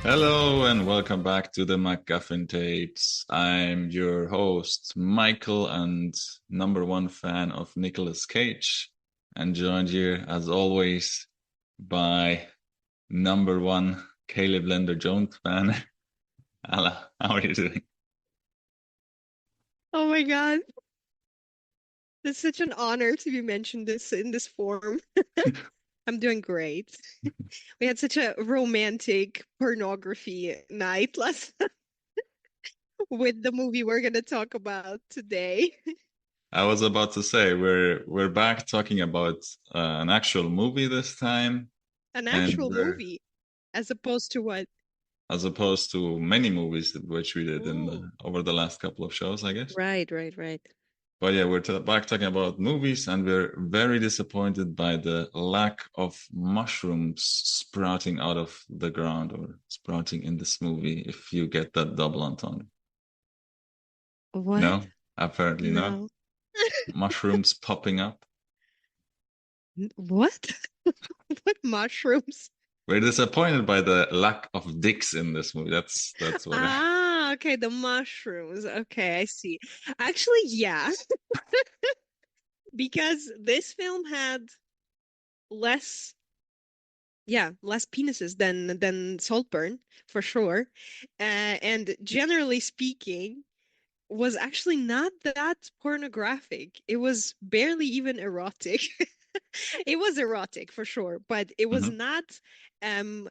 Hello and welcome back to the MacGuffin Tapes. I'm your host, Michael, and number one fan of Nicolas Cage, and joined here, as always, by number one Caleb Lender Jones fan. Ala, how are you doing? Oh my God. It's such an honor to be mentioned this in this form. I'm doing great. We had such a romantic pornography night last with the movie we're going to talk about today. I was about to say we're back talking about an actual movie this time, An and actual we're movie as opposed to what? as opposed to many movies which we did in Oh, over the last couple of shows, I guess. right. But yeah, we're back talking about movies, and we're very disappointed by the lack of mushrooms sprouting out of the ground or sprouting in this movie. If you get that double entendre, What? no, apparently not. No. Mushrooms popping up. What? What mushrooms? We're disappointed by the lack of dicks in this movie. That's what. Ah, okay, the mushrooms. Okay, I see. Actually, yeah, because this film had less less penises than Saltburn for sure. And generally speaking, was actually not that pornographic. It was barely even erotic. It was erotic for sure, but it was Mhm. not um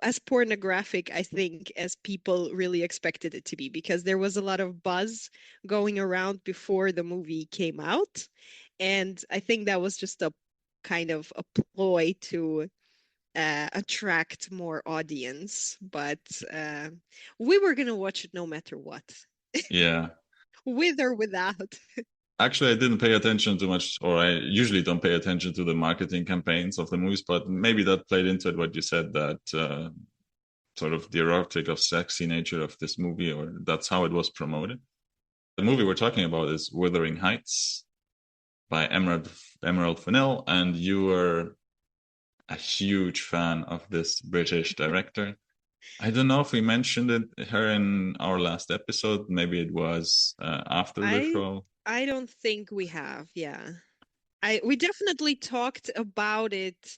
as pornographic, I think, as people really expected it to be, because there was a lot of buzz going around before the movie came out. And I think that was just a kind of a ploy to attract more audience, but we were gonna watch it no matter what, Yeah. with or without. Actually, I didn't pay attention too much, or I usually don't pay attention to the marketing campaigns of the movies, but maybe that played into it what you said that sort of the erotic of sexy nature of this movie, or that's how it was promoted. The movie we're talking about is Wuthering Heights by Emerald Fenell, and you were a huge fan of this British director. I don't know if we mentioned her in our last episode. Maybe it was after the I show. I don't think we have, yeah. I we definitely talked about it.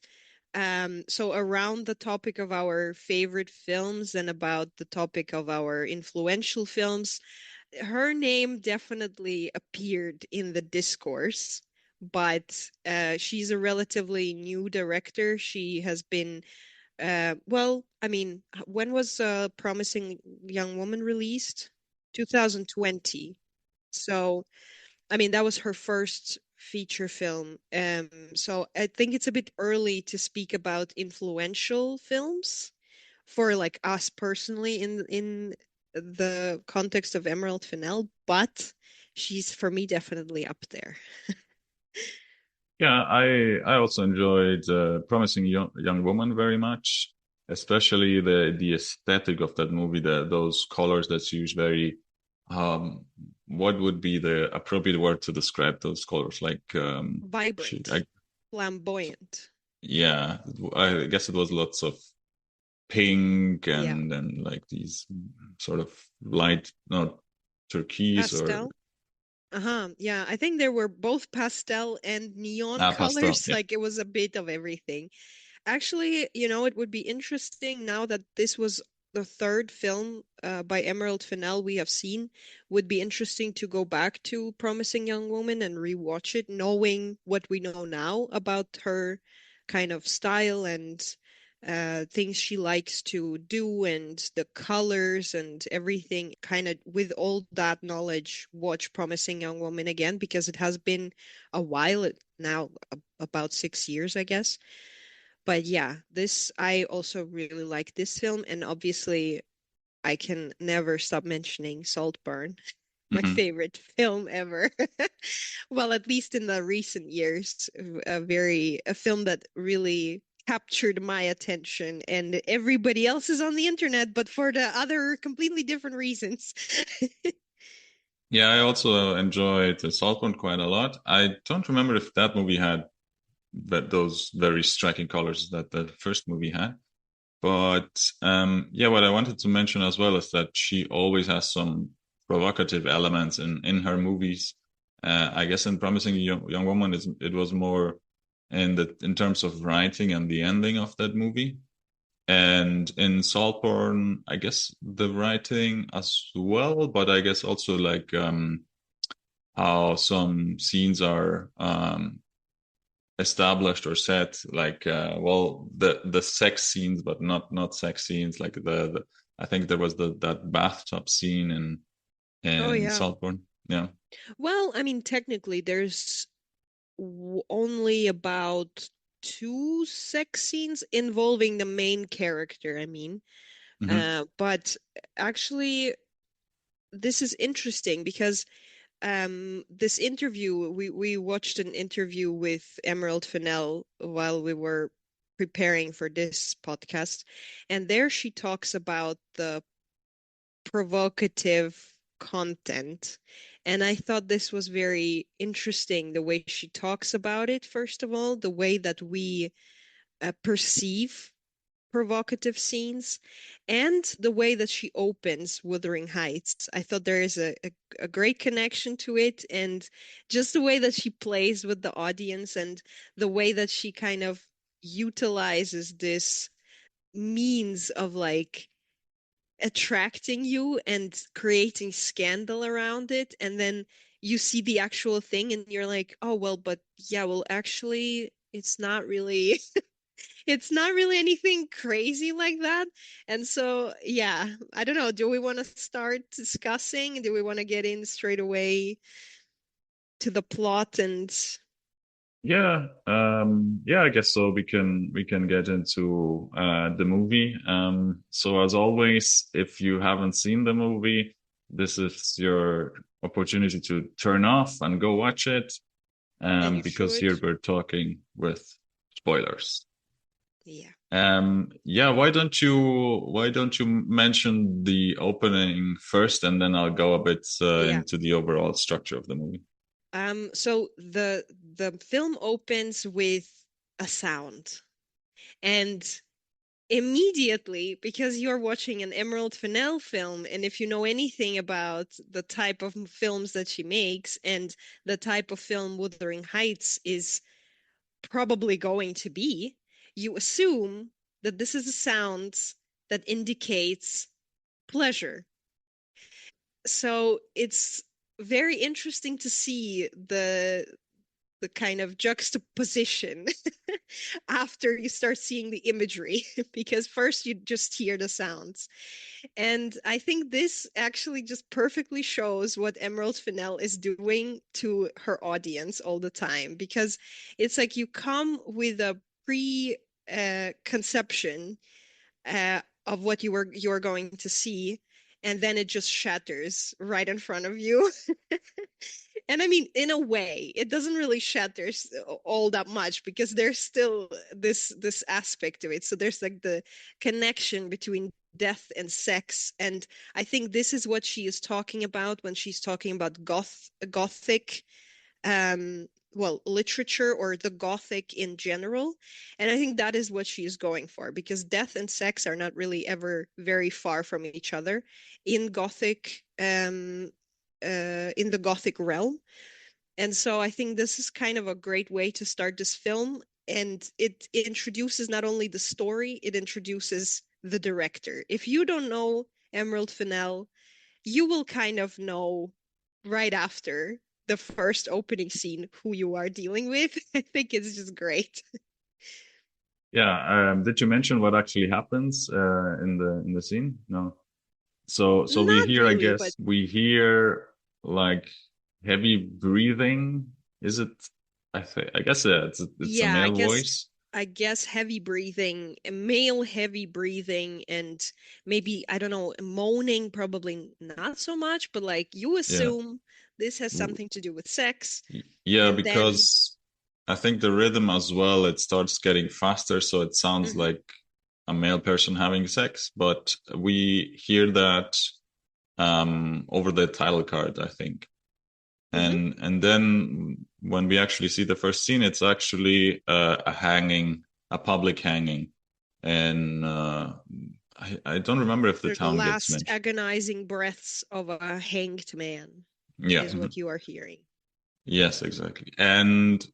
So around the topic of our favorite films and about the topic of our influential films, her name definitely appeared in the discourse, but she's a relatively new director. She has been, well, I mean, when was Promising Young Woman released? 2020. So, I mean, that was her first feature film. So I think it's a bit early to speak about influential films for like us personally in the context of Emerald Fennell, but she's for me definitely up there. Yeah, I also enjoyed Promising Young Woman very much, especially the aesthetic of that movie, those colors that's used very what would be the appropriate word to describe those colors? Like Vibrant, flamboyant. yeah, I guess it was lots of pink Yeah. and like these sort of light, not turquoise or Pastel. Uh-huh. Yeah, I think there were both pastel and neon pastel. colors. Yeah. Like it was a bit of everything. Actually, it would be interesting now that this was the third film by Emerald Fennell we have seen. Would be interesting to go back to Promising Young Woman and rewatch it, knowing what we know now about her kind of style and things she likes to do and the colors and everything. Kind of with all that knowledge, watch Promising Young Woman again because it has been a while now, about 6 years, I guess. But yeah, this I also really like this film, and obviously I can never stop mentioning Saltburn, my Hmm. favorite film ever. Well, at least in the recent years, a film that really captured my attention, and everybody else is on the internet, but for the other completely different reasons. Yeah, I also enjoyed Saltburn quite a lot. I don't remember if that movie had those very striking colors that the first movie had. But yeah, what I wanted to mention as well is that she always has some provocative elements in her movies. I guess in Promising Young Woman, it was more in terms of writing and the ending of that movie. And in Saltburn, I guess the writing as well, but I guess also like how some scenes are established or set, like well, the sex scenes, but not sex scenes. Like the I think there was that bathtub scene Oh in yeah. Saltburn. Yeah. Well, I mean, technically, there's only about two sex scenes involving the main character, I mean. Hmm. But actually, this is interesting because this interview, we watched an interview with Emerald Fenell while we were preparing for this podcast, and there she talks about the provocative content. And I thought this was very interesting, the way she talks about it, first of all, the way that we perceive provocative scenes, and the way that she opens Wuthering Heights. I thought there is a great connection to it, and just the way that she plays with the audience and the way that she kind of utilizes this means of like attracting you and creating scandal around it, and then you see the actual thing and you're like, oh well, but yeah, well actually it's not really it's not really anything crazy like that. And so yeah, I don't know, do we want to start discussing, do we want to get in straight away to the plot and Yeah, yeah, I guess so. We can get into the movie. So as always, if you haven't seen the movie, this is your opportunity to turn off and go watch it. and you Because should. here we're talking with spoilers. Yeah. Yeah, why don't you mention the opening first, and then I'll go a bit Yeah. into the overall structure of the movie. So the film opens with a sound, and immediately, because you're watching an Emerald Fennell film, and if you know anything about the type of films that she makes and the type of film Wuthering Heights is probably going to be, you assume that this is a sound that indicates pleasure. So it's very interesting to see the kind of juxtaposition after you start seeing the imagery, because first you just hear the sounds. And I think this actually just perfectly shows what Emerald Fennell is doing to her audience all the time, because it's like you come with a pre conception of what you're going to see, and then it just shatters right in front of you. And I mean, in a way, it doesn't really shatter all that much because there's still this aspect to it. So there's like the connection between death and sex, and I think this is what she is talking about when she's talking about gothic well, literature or the Gothic in general. And I think that is what she is going for, because death and sex are not really ever very far from each other in Gothic, in the Gothic realm. And so I think this is kind of a great way to start this film. And it introduces not only the story, it introduces the director. If you don't know Emerald Fennell, you will kind of know right after the first opening scene who you are dealing with. I think it's just great. Yeah, did you mention what actually happens in the scene? No. So we Not hear, I really, but guess, we hear like heavy breathing. Is it? I guess it's a yeah, male voice. I guess heavy breathing, male heavy breathing, and maybe, I don't know, moaning, probably not so much, but like you Yeah. assume this has something to do with sex. Yeah, And then, because I think the rhythm as well, it starts getting faster, so it sounds mhm, like a male person having sex, but we hear that over the title card, I think. mhm. And then when we actually see the first scene, it's actually a hanging, a public hanging. and I don't remember if the The town gets last mentioned. agonizing breaths of a hanged man Yeah. is what you are hearing. Yes, exactly. And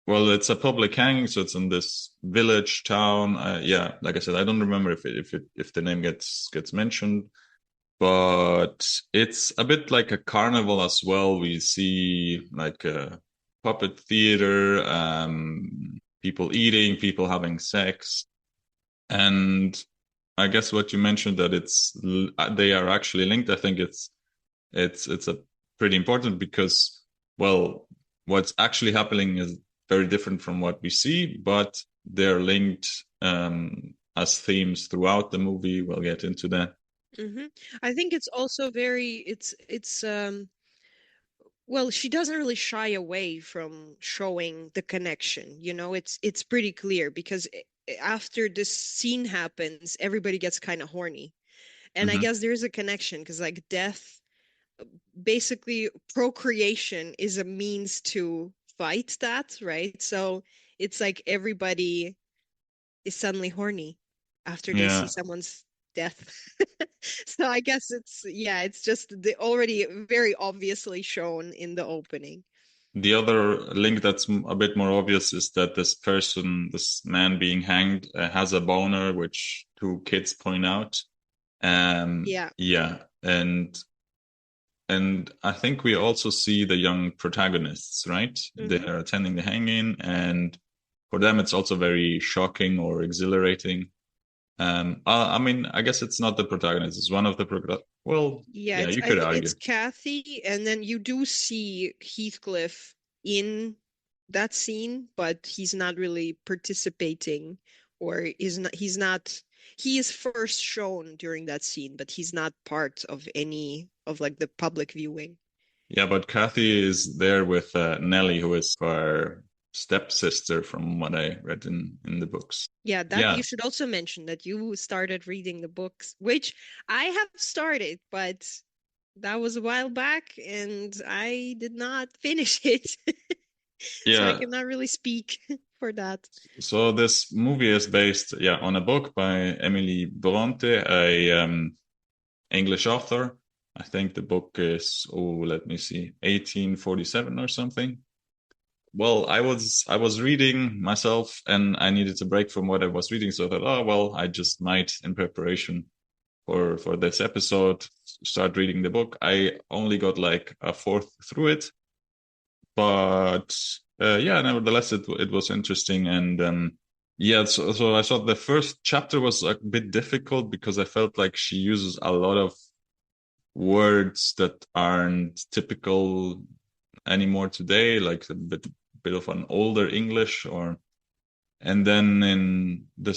well, it's a public hanging, so it's in this village town. Yeah, like I said, I don't remember if the name gets mentioned, but it's a bit like a carnival as well. We see like a puppet theater, people eating, people having sex, and I guess what you mentioned that they are actually linked. I think it's a pretty important because, well, what's actually happening is very different from what we see, but they're linked as themes throughout the movie. We'll get into that. Hmm. I think it's also very it's well, she doesn't really shy away from showing the connection. It's pretty clear because after this scene happens, everybody gets kind of horny. And I Hmm. guess there's a connection because like death, basically procreation is a means to fight that, right? So it's like everybody is suddenly horny after they see Yeah. someone's death. So I guess yeah, it's just already very obviously shown in the opening. The other link that's a bit more obvious is that this man being hanged, has a boner, which two kids point out. Yeah. Yeah, and I think we also see the young protagonists, right? Hmm. They're attending the hanging, and for them, it's also very shocking or exhilarating. I mean, I guess it's not the protagonist; it's one of the well, Yeah, yeah, it's you could it's argue. Kathy, and then you do see Heathcliff in that scene, but he's not really participating, or he is first shown during that scene, but he's not part of any of like the public viewing. Yeah, but Kathy is there with Nellie, who is her stepsister, from what I read in the books. Yeah, that Yeah, you should also mention that you started reading the books, which I have started, but that was a while back and I did not finish it. So I yeah. cannot really speak for that. So this movie is based, yeah, on a book by Emily Bronte, a English author. I think the book is, oh, let me see, 1847 or something. Well, I was reading myself and I needed a break from what I was reading, so I thought, oh well, I just might, in preparation for this episode, start reading the book. I only got like a fourth through it, but yeah, nevertheless, it was interesting, and yeah, so I thought the first chapter was a bit difficult because I felt like she uses a lot of words that aren't typical anymore today, like a bit of an older English, or and then in the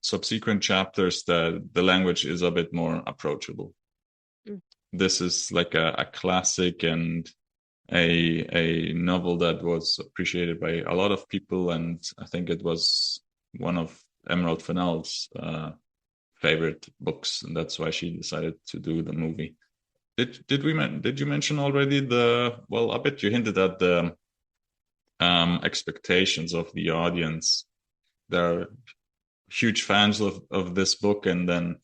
subsequent chapters, the language is a bit more approachable. Mm. This is like a classic and a novel that was appreciated by a lot of people, and I think it was one of Emerald Fennell's favorite books, and that's why she decided to do the movie. Did you mention already the, well, I bet you hinted at the expectations of the audience. They're huge fans of this book, and then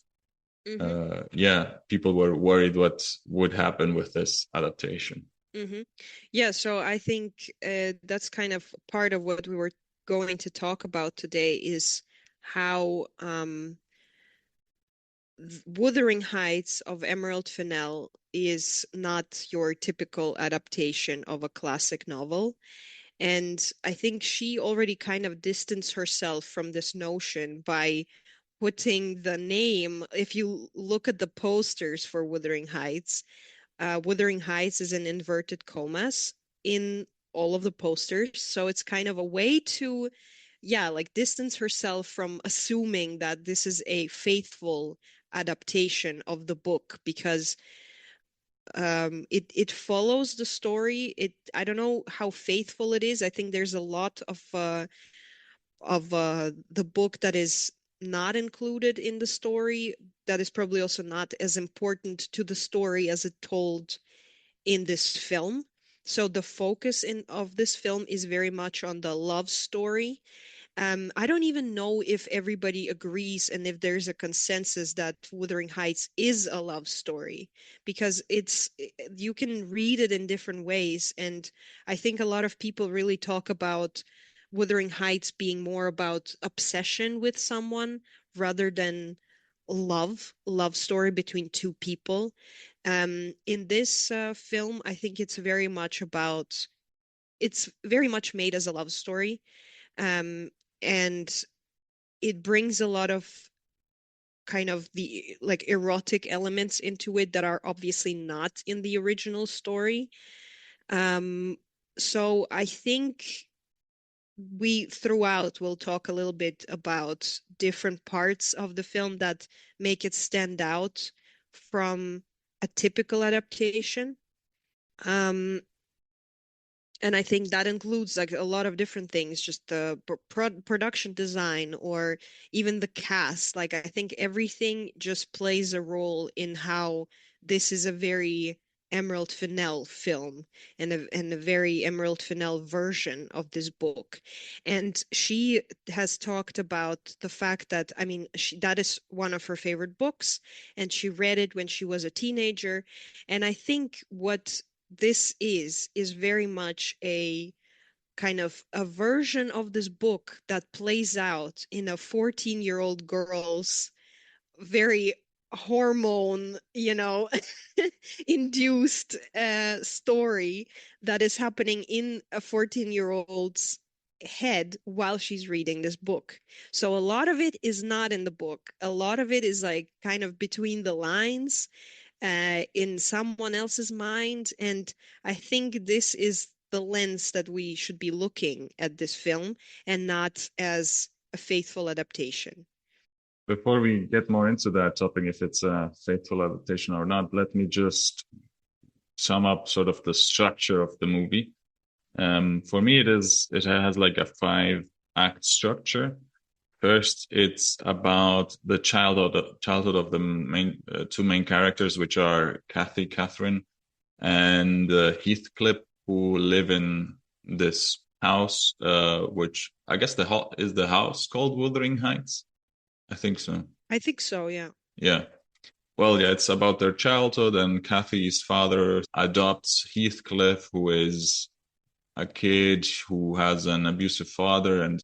Hmm. yeah, people were worried what would happen with this adaptation. Hmm. Yeah, so I think that's kind of part of what we were going to talk about today is how Wuthering Heights of Emerald Fennell is not your typical adaptation of a classic novel. And I think she already kind of distanced herself from this notion by putting the name. If you look at the posters for Wuthering Heights is in inverted commas in all of the posters. So it's kind of a way to, yeah, like distance herself from assuming that this is a faithful adaptation of the book because it follows the story. I don't know how faithful it is. I think there's a lot of the book that is not included in the story that is probably also not as important to the story as it told in this film. So the focus in of this film is very much on the love story, I don't even know if everybody agrees and if there's a consensus that Wuthering Heights is a love story, because you can read it in different ways. And I think a lot of people really talk about Wuthering Heights being more about obsession with someone rather than love story between two people. In this film, I think it's very much made as a love story. Um, and it brings a lot of kind of the like erotic elements into it that are obviously not in the original story. Um, so I think we throughout will talk a little bit about different parts of the film that make it stand out from a typical adaptation. Um, And I think that includes like a lot of different things, just the production design or even the cast. Like I think everything just plays a role in how this is a very Emerald Fennell film and a very Emerald Fennell version of this book. And she has talked about the fact that, I mean, that is one of her favorite books, and she read it when she was a teenager. And I think what this is very much a kind of a version of this book that plays out in a 14-year-old girl's very hormone, induced story that is happening in a 14-year-old's head while she's reading this book. So a lot of it is not in the book. A lot of it is like kind of between the lines in someone else's mind. And I think this is the lens that we should be looking at this film and not as a faithful adaptation. Before we get more into that topic, if it's a faithful adaptation or not, let me just sum up sort of the structure of the movie. For me, it has like a 5-act structure. First, it's about the childhood of the two main characters, which are Catherine, and Heathcliff, who live in this house, which I guess is the house called Wuthering Heights. I think so. I think so, yeah. Yeah. Well, yeah, it's about their childhood, and Kathy's father adopts Heathcliff, who is a kid who has an abusive father and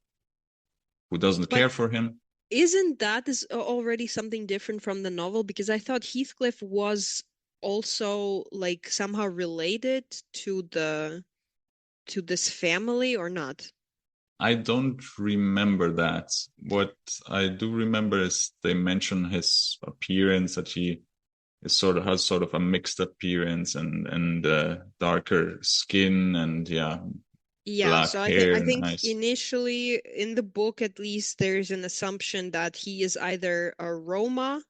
who doesn't But care for him. isn't that is already something different from the novel? Because I thought Heathcliff was also like somehow related to this family or not? I don't remember that. What I do remember is they mention his appearance, that he has sort of a mixed appearance and darker skin and Yeah, black so hair I and think eyes. initially in the book at least there's an assumption that he is either a Roma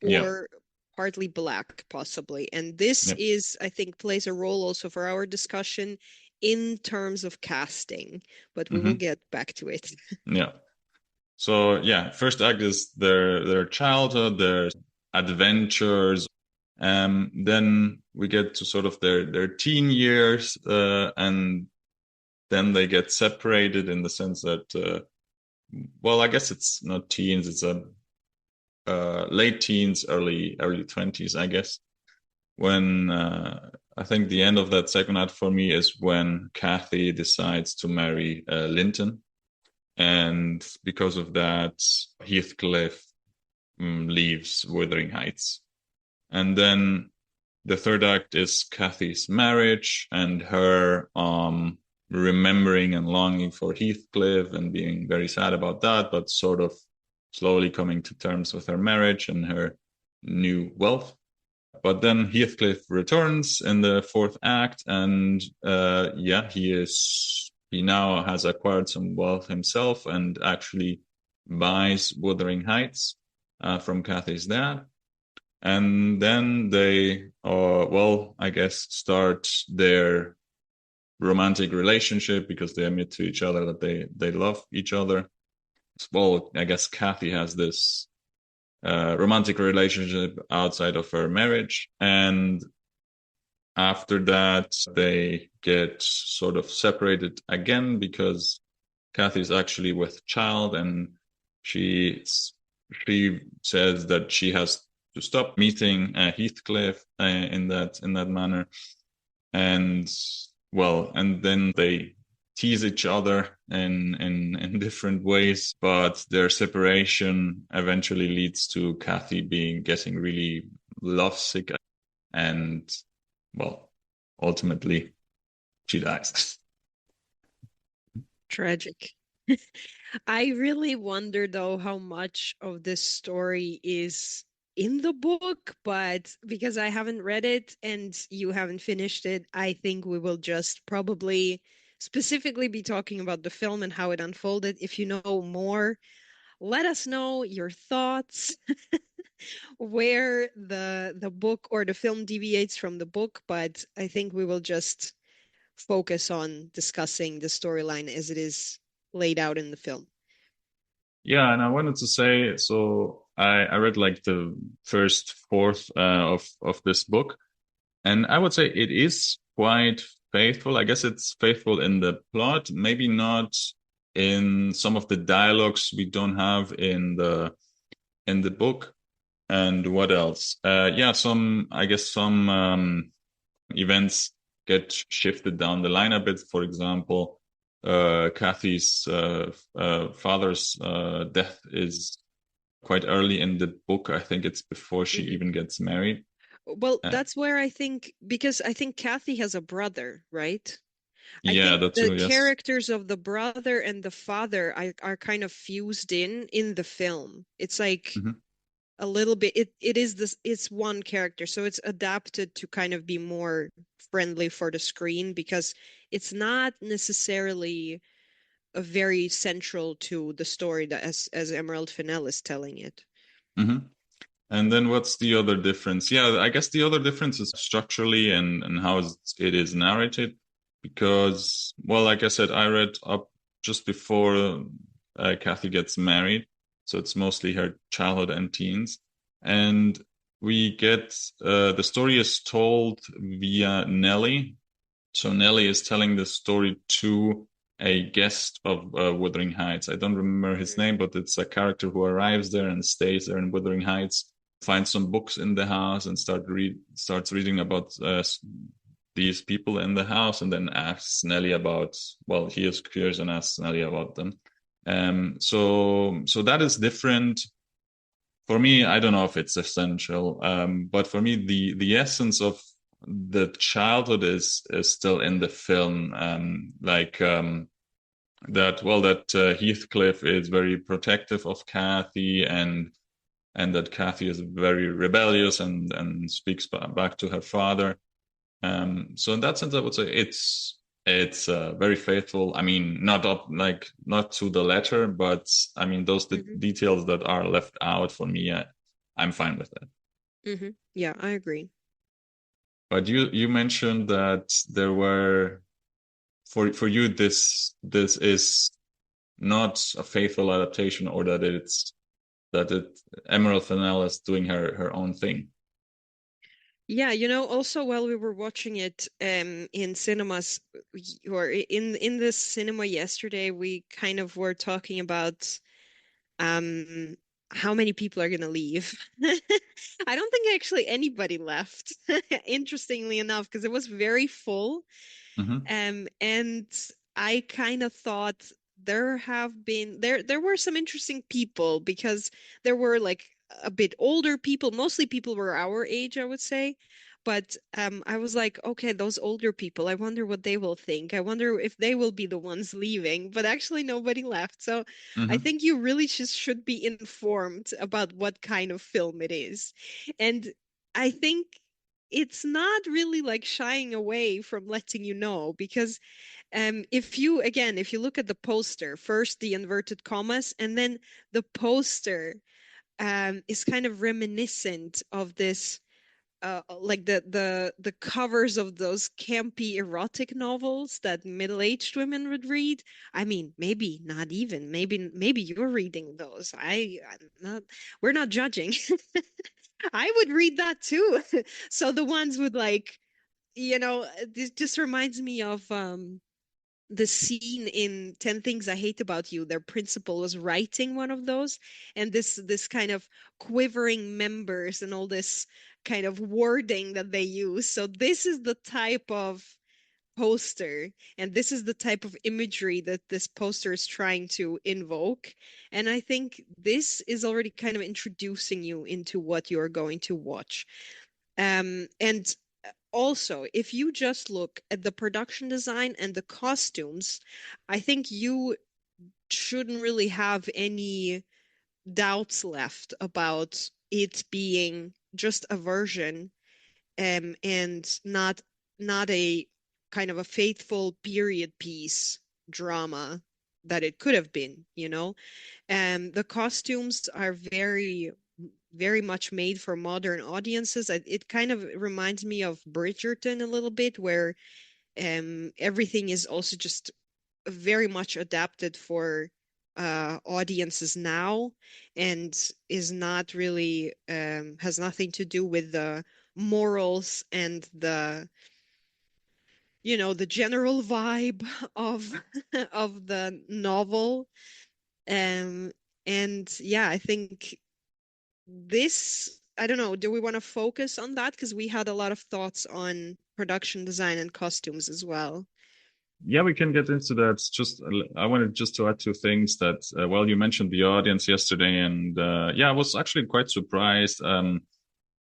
Yeah, or partly black, possibly. And this yeah. is, I think, plays a role also for our discussion in terms of casting, but we will Hmm. get back to it. Yeah. So yeah, first act is their childhood, their adventures. Then we get to sort of their teen years, and then they get separated in the sense that, well, I guess it's not teens, it's a late teens, early 20s, I guess. When I think the end of that second act for me is when Kathy decides to marry Linton, and because of that, Heathcliff leaves Wuthering Heights. And then the third act is Kathy's marriage and her remembering and longing for Heathcliff and being very sad about that, but sort of slowly coming to terms with her marriage and her new wealth. But then Heathcliff returns in the fourth act, and he now has acquired some wealth himself and actually buys Wuthering Heights from Kathy's dad. And then they, I guess, start their romantic relationship because they admit to each other that they love each other. Well, I guess Kathy has this romantic relationship outside of her marriage. And after that, they get sort of separated again because Kathy's actually with child, and she she says that she has to stop meeting Heathcliff in that manner, and well, and then they tease each other in different ways, but their separation eventually leads to Kathy being getting really lovesick, and well, ultimately she dies. Tragic. I really wonder though how much of this story is in the book, but because I haven't read it and you haven't finished it, I think we will just probably specifically be talking about the film and how it unfolded. If you know more, let us know your thoughts, where the book or the film deviates from the book, but I think we will just focus on discussing the storyline as it is laid out in the film. Yeah, and I wanted to say, so I read like the first fourth of this book, and I would say it is quite faithful. I guess it's faithful in the plot, maybe not in some of the dialogues we don't have in the book. And what else? Yeah, some I guess some events get shifted down the line a bit. For example, Kathy's father's death is quite early in the book. I think it's before she Mhm. even gets married. Well, Uh, that's where I think, because I think Kathy has a brother, right? I yeah, think that the too. Yes. characters of the brother and the father are kind of fused in the film. It's like Hmm. a little bit, it is this, it's one character, so it's adapted to kind of be more friendly for the screen because it's not necessarily a very central to the story that as Emerald Fennell is telling it. Hmm. And then what's the other difference? Yeah, I guess the other difference is structurally and how it is narrated. Because, well, like I said, I read up just before Kathy gets married. So it's mostly her childhood and teens. And we get the story is told via Nellie. So Nellie is telling the story to a guest of Wuthering Heights. I don't remember his Mhm. name, but it's a character who arrives there and stays there in Wuthering Heights, finds some books in the house, and starts reading about these people in the house, and then asks Nellie about. Well, he is curious and asks Nellie about them. So that is different for me. I don't know if it's essential, but for me, the essence of the childhood is still in the film. That well, that Heathcliff is very protective of Kathy, and that Kathy is very rebellious and speaks back to her father. So in that sense, I would say it's very faithful. I mean, not up like not to the letter, but I mean those Hmm. details that are left out for me, I'm fine with that. Hmm. Yeah, I agree. But you mentioned that there were for you this is not a faithful adaptation, or that it Emerald Fennell is doing her own thing. Yeah, you know, also while we were watching it in cinemas or in this cinema yesterday, we kind of were talking about um how many people are gonna leave. I don't think actually anybody left, interestingly enough, because it was very full. Hmm. And I kind of thought there were some interesting people because there were like a bit older people, mostly people were our age, I would say. But I was like, okay, those older people, I wonder what they will think. I wonder if they will be the ones leaving. But actually, nobody left. So I Hmm. think you really just should be informed about what kind of film it is. And I think it's not really like shying away from letting you know because if you look at the poster, first the inverted commas and then the poster is kind of reminiscent of this like the covers of those campy erotic novels that middle-aged women would read. I mean, maybe not even. Maybe you're reading those. I'm not, we're not judging. I would read that too. So the ones with like, this just reminds me of the scene in 10 Things I Hate About You, their principal was writing one of those, and this kind of quivering members and all this kind of wording that they use. So this is the type of poster, and this is the type of imagery that this poster is trying to invoke. And I think this is already kind of introducing you into what you're going to watch. And also, if you just look at the production design and the costumes, I think you shouldn't really have any doubts left about it being just a version, and not a kind of a faithful period piece drama that it could have been, you know? The costumes are very much made for modern audiences. It kind of reminds me of Bridgerton a little bit, where everything is also just very much adapted for audiences now, and is not really has nothing to do with the morals and the general vibe of of the novel. Um, and yeah, I think this, I don't know, do we want to focus on that? Because we had a lot of thoughts on production design and costumes as well. Yeah, we can get into that. Just I wanted just to add two things that well, you mentioned the audience yesterday, and yeah, I was actually quite surprised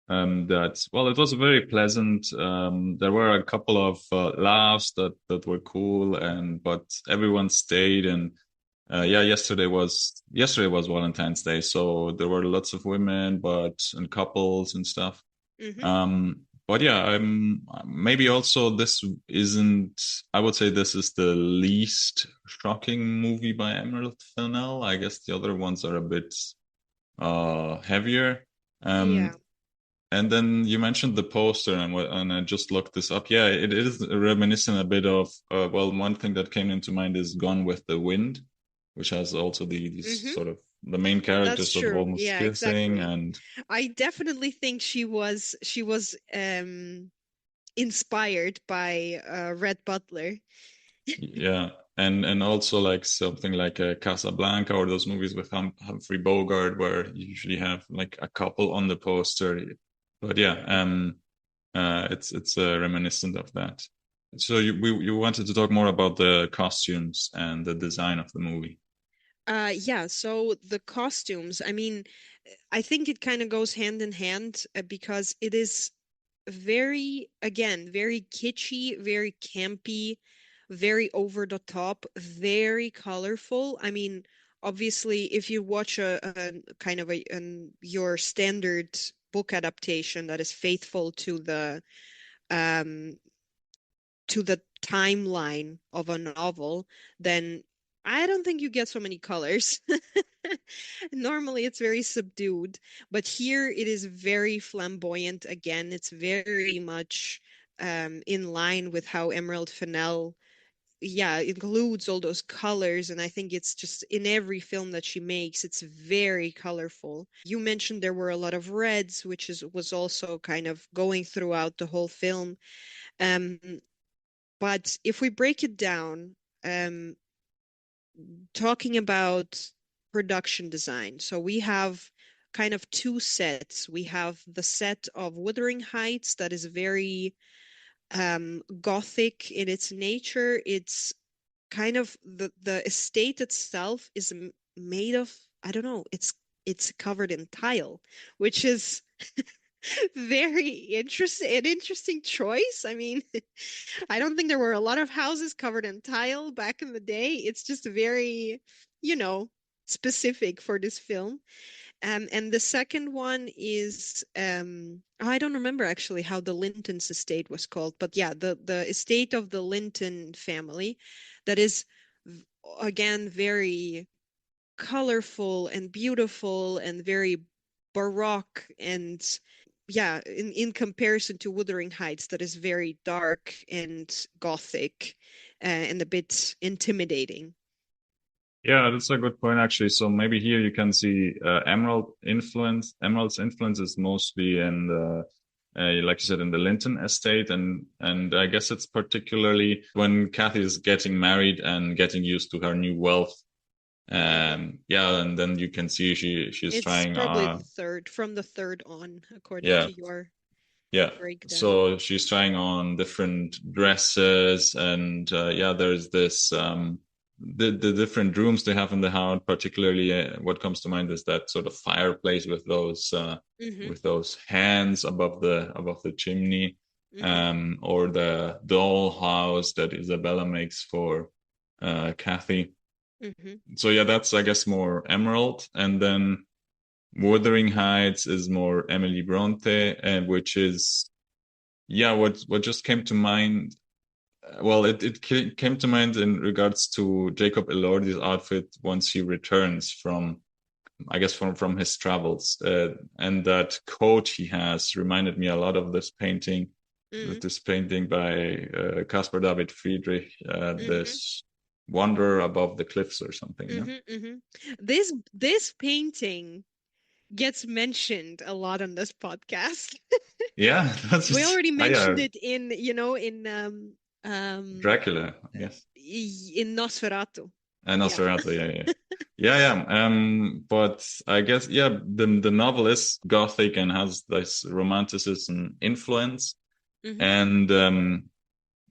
that well, it was very pleasant. There were a couple of laughs that were cool, and but everyone stayed. And yeah, yesterday was Valentine's Day, so there were lots of women, but and couples and stuff. Hmm. But yeah, maybe also this isn't. I would say this is the least shocking movie by Emerald Fennell. I guess the other ones are a bit heavier. Um, Yeah. and then you mentioned the poster, and I just looked this up. Yeah, it is reminiscent a bit of well, one thing that came into mind is Gone with the Wind, which has also these Hmm. sort of the main That's characters sort of true. almost Yeah, kissing, exactly. and I definitely think she was inspired by Red Butler. yeah, and also like something like Casablanca or those movies with Humphrey Bogart, where you usually have like a couple on the poster. But yeah, it's reminiscent of that. So you wanted to talk more about the costumes and the design of the movie. Yeah, so the costumes, I mean, I think it kind of goes hand in hand, because it is very, again, very kitschy, very campy, very over the top, very colorful. I mean, obviously, if you watch a kind of your standard book adaptation that is faithful um to the timeline of a novel, then I don't think you get so many colors. Normally it's very subdued, but here it is very flamboyant again. It's very much in line with how Emerald Fennell, yeah, includes all those colors. And I think it's just in every film that she makes, it's very colorful. You mentioned there were a lot of reds, which was also kind of going throughout the whole film. Um, but if we break it down, um, talking about production design, so we have kind of two sets. We have the set of Wuthering Heights that is very gothic in its nature. It's kind of the estate itself is made of, I don't know, it's covered in tile, which is very interesting, an interesting choice. I mean, I don't think there were a lot of houses covered in tile back in the day. It's just very, you know, specific for this film. And the second one is I don't remember actually how the Linton's estate was called, but yeah, the estate of the Linton family that is again very colorful and beautiful and very baroque, and yeah, in comparison to Wuthering Heights, that is very dark and gothic, and a bit intimidating. Yeah, that's a good point actually. So maybe here you can see Emerald's influence is mostly in like you said, in the Linton estate, and I guess it's particularly when Kathy is getting married and getting used to her new wealth. Yeah, and then you can see she's It's trying. probably from the third on, according Yeah, to your yeah. breakdown. So she's trying on different dresses, and yeah, there's this the different rooms they have in the house. Particularly, what comes to mind is that sort of fireplace with those hands above the chimney, or the doll house that Isabella makes for Kathy. So yeah, that's I guess more Emerald, and then Wuthering Heights is more Emily Brontë, and which is yeah, what just came to mind. Well, it came to mind in regards to Jacob Elordi's outfit once he returns from, I guess, from his travels, and that coat he has reminded me a lot of this painting. This painting by Caspar David Friedrich, this Wanderer Above the Cliffs or something. This painting gets mentioned a lot on this podcast. Yeah, that's We just, already mentioned it in Dracula, I guess. In Nosferatu. Nosferatu, yeah. But I guess the novel is gothic and has this romanticism influence, and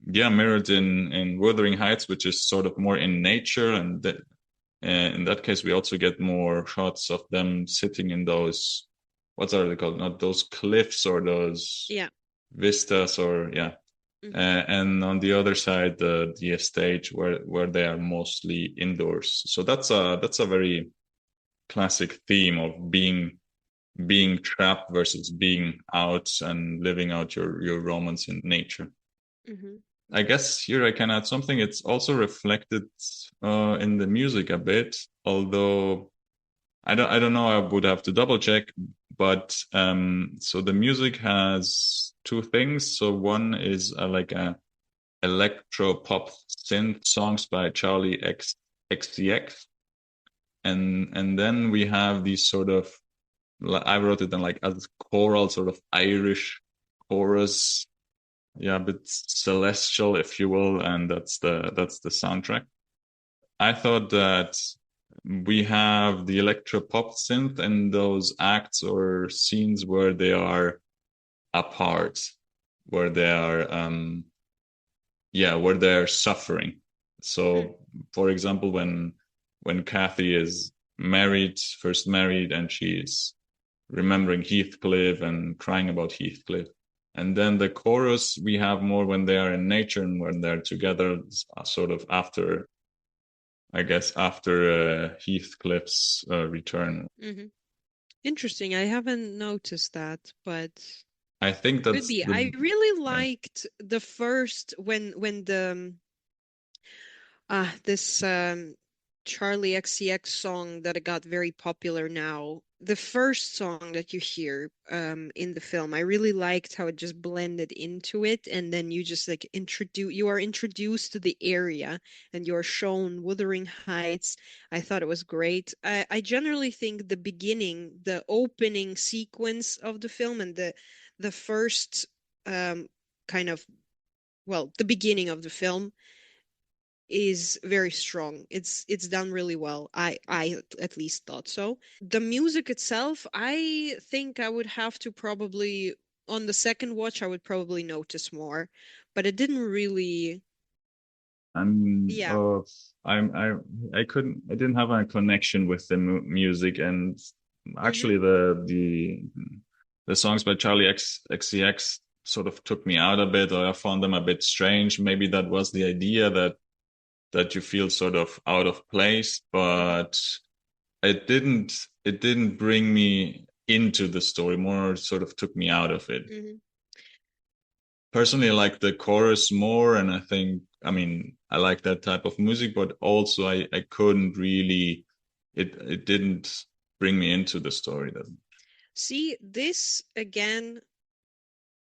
yeah, mirrored in Wuthering Heights, which is sort of more in nature, and in that case, we also get more shots of them sitting in those, what are they called? Not those cliffs or those vistas, or and on the other side, the estate where they are mostly indoors. So that's a very classic theme of being trapped versus being out and living out your romance in nature. I guess here I can add something. It's also reflected in the music a bit, although I don't know. I would have to double check. But so the music has two things. So one is like a electro pop synth songs by Charlie XCX, and then we have these sort of, I wrote it in like as choral sort of Irish chorus, a bit celestial, if you will, and that's the soundtrack. I thought that we have the electro pop synth in those acts or scenes where they are apart, where they are where they're suffering. So for example, when Kathy is first married, and she's remembering Heathcliff and crying about Heathcliff. And then the chorus we have more when they are in nature and when they're together, sort of after Heathcliff's return. Interesting. I haven't noticed that, but I think that's could be. I really liked the first when the this Charlie XCX song that got very popular now. The first song that you hear in the film, I really liked how it just blended into it, and then you just like you are introduced to the area and you're shown Wuthering Heights. I thought it was great. I generally think the opening sequence of the film and the first kind of, well, the beginning of the film is very strong. It's done really well. I at least thought so. The music itself, I think I would have to probably, on the second watch, I would probably notice more, but it didn't really. I didn't have a connection with the music, and actually the songs by Charlie XCX sort of took me out a bit, or I found them a bit strange. Maybe that was the idea, that you feel sort of out of place, but it didn't bring me into the story, more sort of took me out of it. Personally, I like the chorus more, and I like that type of music, but also I couldn't really, it didn't bring me into the story. See, this again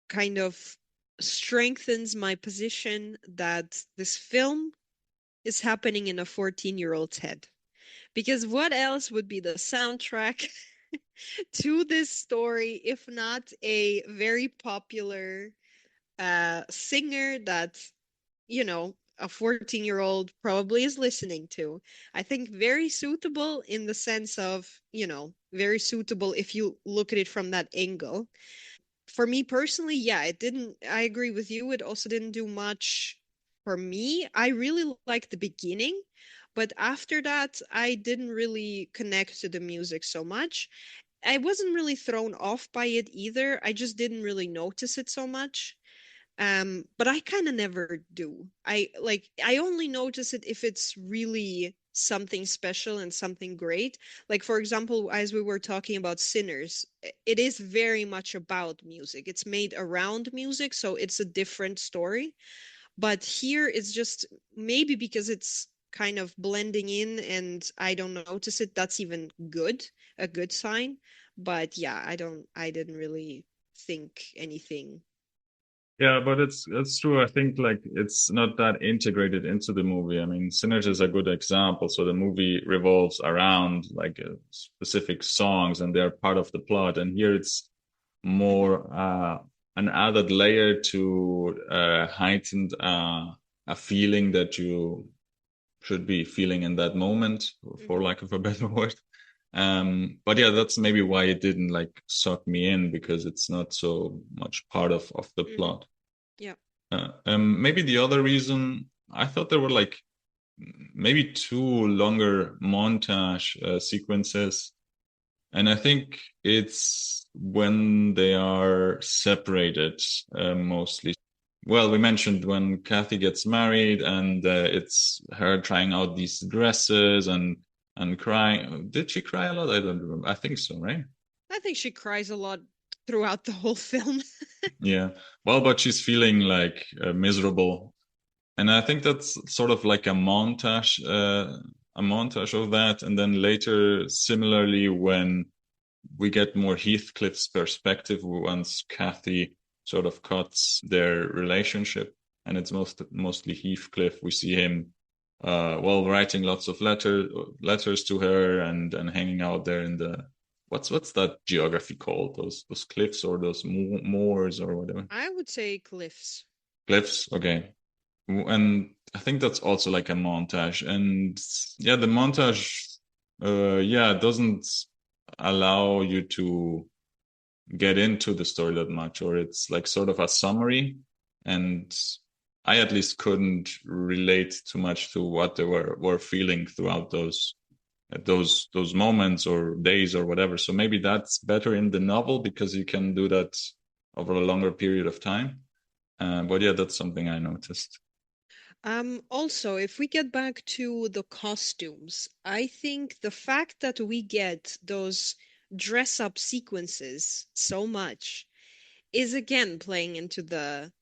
kind of strengthens my position that this film is happening in a 14-year-old's head. Because what else would be the soundtrack to this story, if not a very popular singer that, a 14-year-old probably is listening to. I think very suitable in the sense of, very suitable if you look at it from that angle. For me personally, yeah, I agree with you. It also didn't do much for me. I really liked the beginning, but after that, I didn't really connect to the music so much. I wasn't really thrown off by it either. I just didn't really notice it so much. But I kind of never do. I only notice it if it's really something special and something great. Like for example, as we were talking about Sinners, it is very much about music. It's made around music, so it's a different story. But here it's just maybe because it's kind of blending in and I don't notice it, that's even good, a good sign. But yeah, I didn't really think anything. Yeah, but it's true. I think like it's not that integrated into the movie. I mean, Sinners is a good example. So the movie revolves around like specific songs and they're part of the plot. And here it's Hmm. more an added layer to heighten a feeling that you should be feeling in that moment, for Hmm. lack of a better word. But yeah, that's maybe why it didn't like suck me in because it's not so much part of the Hmm. plot. Yeah. Maybe the other reason I thought there were like maybe two longer montage sequences, and I think it's when they are separated mostly. Well, we mentioned when Kathy gets married, and it's her trying out these dresses and crying. Did she cry a lot? I don't remember. I think so, right? I think she cries a lot throughout the whole film. Yeah. Well, but she's feeling like miserable. And I think that's sort of like a montage of that. And then later, similarly, when we get more Heathcliff's perspective once Kathy sort of cuts their relationship, and it's mostly Heathcliff. We see him, well, writing lots of letters to her and hanging out there in the what's that geography called? Those cliffs or those moors or whatever. I would say cliffs. Cliffs, okay. And I think that's also like a montage. And yeah, the montage, yeah, doesn't allow you to get into the story that much, or it's like sort of a summary. And I at least couldn't relate too much to what they were feeling throughout those moments or days or whatever. So maybe that's better in the novel because you can do that over a longer period of time. But yeah, that's something I noticed. Also, if we get back to the costumes, I think the fact that we get those dress up sequences so much is again playing into the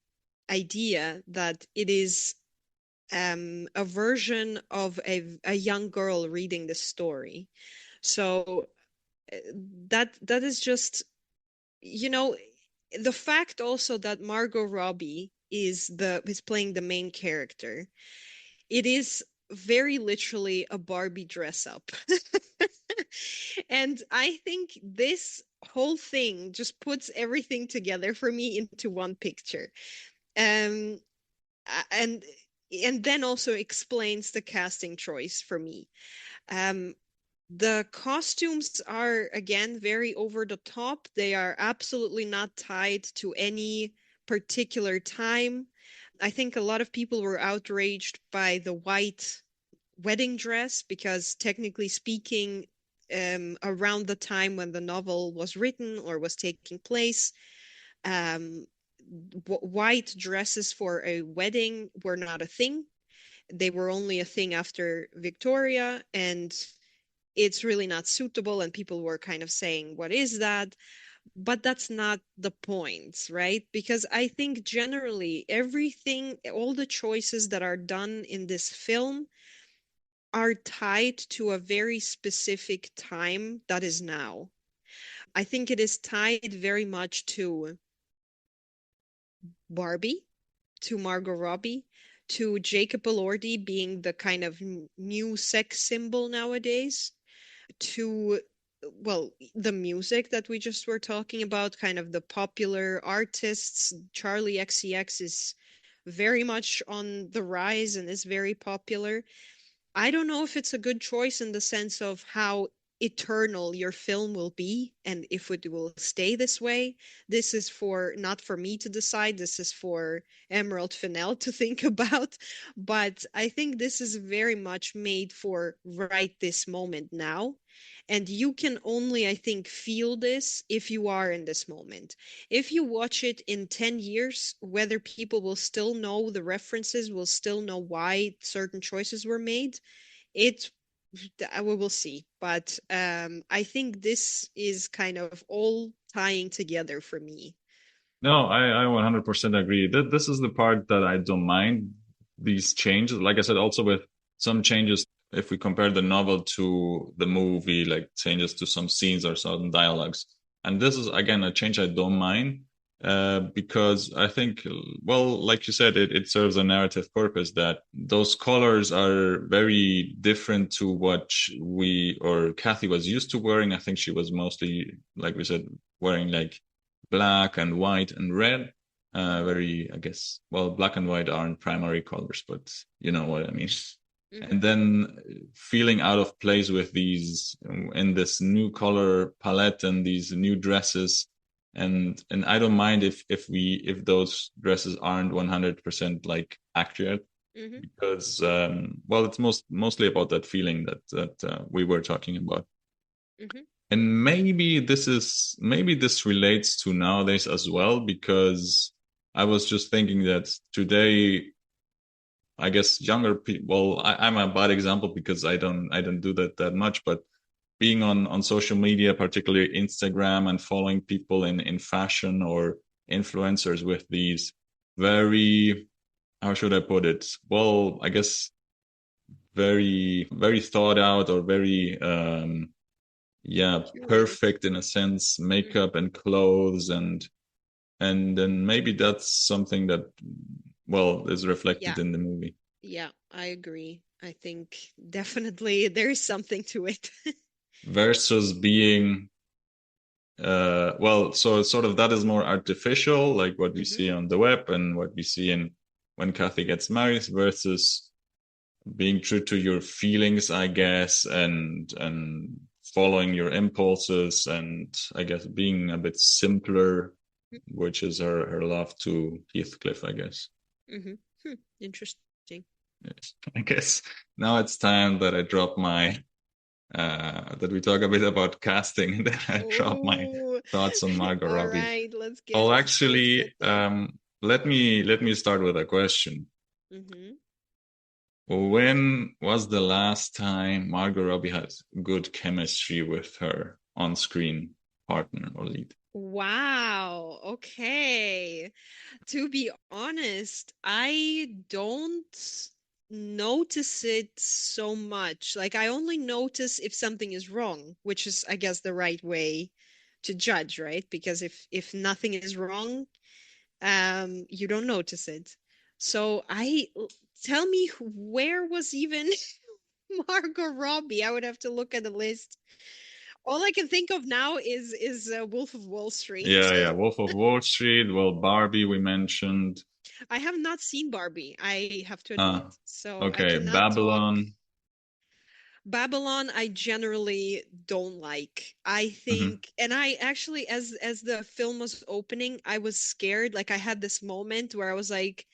idea that it is a version of a young girl reading the story. So uh, that is just, you know, the fact also that Margot Robbie is playing the main character. It is very literally a Barbie dress up. And I think this whole thing just puts everything together for me into one picture. Um, and then also explains the casting choice for me. Um, the costumes are again very over the top. They are absolutely not tied to any particular time. I think a lot of people were outraged by the white wedding dress because technically speaking, around the time when the novel was written or was taking place, um, white dresses for a wedding were not a thing. They were only a thing after Victoria, and it's really not suitable. And people were kind of saying, what is that? But that's not the point, right? Because I think generally everything, all the choices that are done in this film are tied to a very specific time that is now. I think it is tied very much to Barbie, to Margot Robbie, to Jacob Elordi being the kind of new sex symbol nowadays, to well, the music that we just were talking about, kind of the popular artists. Charlie XCX is very much on the rise and is very popular. I don't know if it's a good choice in the sense of how eternal your film will be and if it will stay this way. This is for not for me to decide. This is for Emerald Fennell to think about. But I think this is very much made for right this moment now. And you can only, I think, feel this if you are in this moment. If you watch it in 10 years, whether people will still know the references, will still know why certain choices were made, it we will see. But I think this is kind of all tying together for me. No, I 100% agree. This is the part that I don't mind, these changes. Like I said, also with some changes, if we compare the novel to the movie, like changes to some scenes or certain dialogues. And this is, again, a change I don't mind, because I think, well, like you said, it serves a narrative purpose that those colors are very different to what we or Kathy was used to wearing. I think she was mostly, like we said, wearing like black and white and red. Very, I guess, well, black and white aren't primary colors, but you know what I mean. Mm-hmm. And then feeling out of place with these in this new color palette and these new dresses. And I don't mind if those dresses aren't 100% like accurate, Mm-hmm. because well, it's mostly about that feeling that we were talking about. Mm-hmm. And maybe this relates to nowadays as well, because I was just thinking that today, I guess younger people, well, I'm a bad example because I don't do that much, but being on social media, particularly Instagram, and following people in fashion or influencers with these very, how should I put it? Well, I guess very, very thought out or very yeah, Curated. perfect in a sense, Mm-hmm. makeup and clothes, and then maybe that's something that, well, is Yeah, reflected in the movie yeah, I agree. I think definitely there is something to it. versus being well, so sort of that is more artificial, like what we Mm-hmm. see on the web and what we see in when Kathy gets married, versus being true to your feelings, I guess, and following your impulses, and I guess being a bit simpler, which is her love to Heathcliff, I guess. Mm-hmm. Hmm. Interesting. Yes. I guess now it's time that I drop my that we talk a bit about casting and then I drop my Oh, thoughts on Margot all Robbie. right. Well, Let's get actually, there. let me start with a question. Mm-hmm. When was the last time Margot Robbie had good chemistry with her on-screen partner or lead? Wow. Okay. To be honest, I don't notice it so much. Like, I only notice if something is wrong, which is, I guess, the right way to judge, right? Because if nothing is wrong, you don't notice it. So tell me where was even Margot Robbie? I would have to look at the list. All I can think of now is Wolf of Wall Street. Yeah, yeah. Wolf of Wall Street. Well, Barbie we mentioned. I have not seen Barbie, I have to Uh, admit. So I okay, cannot talk. Babylon. Babylon, I generally don't like. I Hmm. think, and I actually, as the film was opening, I was scared. Like I had this moment where I was like,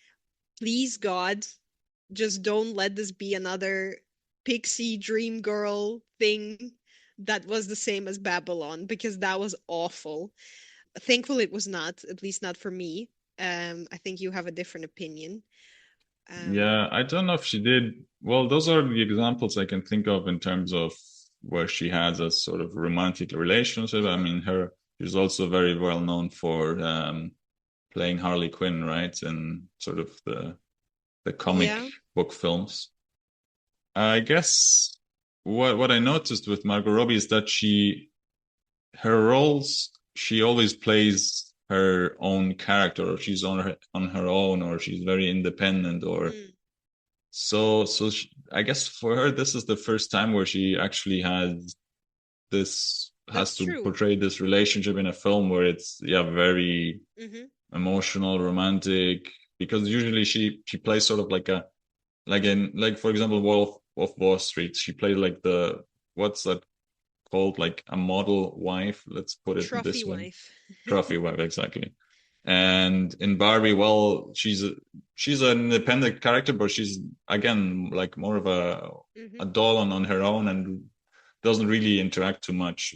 please God, just don't let this be another pixie dream girl thing that was the same as Babylon, because that was awful. Thankfully, it was not, at least not for me. I think you have a different opinion. Um, Yeah, I don't know if she did. Well, those are the examples I can think of in terms of where she has a sort of romantic relationship. I mhm. mean, she's also very well known for playing Harley Quinn, right? In sort of the comic Yeah. book films. I guess what I noticed with Margot Robbie is that her roles, she always plays her own character, or she's on her own, or she's very independent, or Mm, I guess for her this is the first time where she actually has this, has That's to true. portray this relationship in a film where it's very Hmm. emotional, romantic, because usually she plays sort of like for example Wolf of Wall Street. She played like the what's that called, like a model wife. Let's put it Trophy this way, wife. trophy wife exactly. And in Barbie, well, she's an independent character, but she's again like more of Hmm. a doll on her own and doesn't really interact too much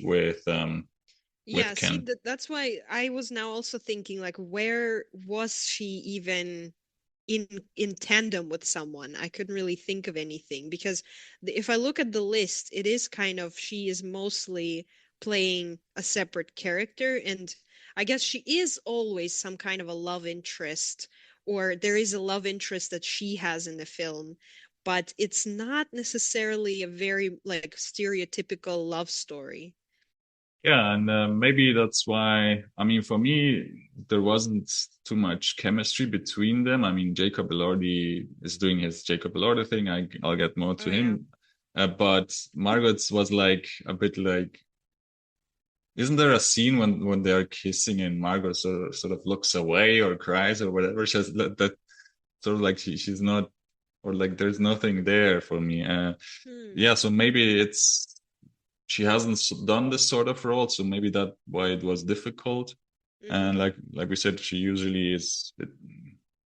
Yeah, with see, Ken. that's why I was now also thinking, like, where was she even in tandem with someone? I couldn't really think of anything because if I look at the list, it is kind of she is mostly playing a separate character, and I guess she is always some kind of a love interest, or there is a love interest that she has in the film, but it's not necessarily a very like stereotypical love story. Yeah, and maybe that's why, I mean, for me, there wasn't too much chemistry between them. I mean, Jacob Elordi is doing his Jacob Elordi thing. I'll get more Oh to yeah. him. But Margot's was like a bit like, isn't there a scene when they're kissing and Margot sort of looks away or cries or whatever? She's that sort of like she's not, or like there's nothing there for me. Hmm. Yeah, so maybe it's she hasn't done this sort of role, so maybe that why it was difficult. Mm-hmm. And like we said, she usually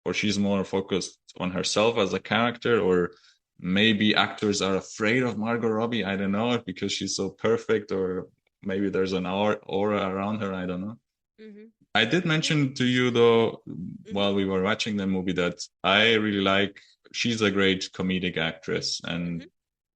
or she's more focused on herself as a character, or maybe actors are afraid of Margot Robbie. I don't know, because she's so perfect, or maybe there's an aura around her. I don't know. Mm-hmm. I did Yeah. mention to you though, Mm-hmm. while we were watching the movie, that I really like. She's a great comedic actress, Mm-hmm.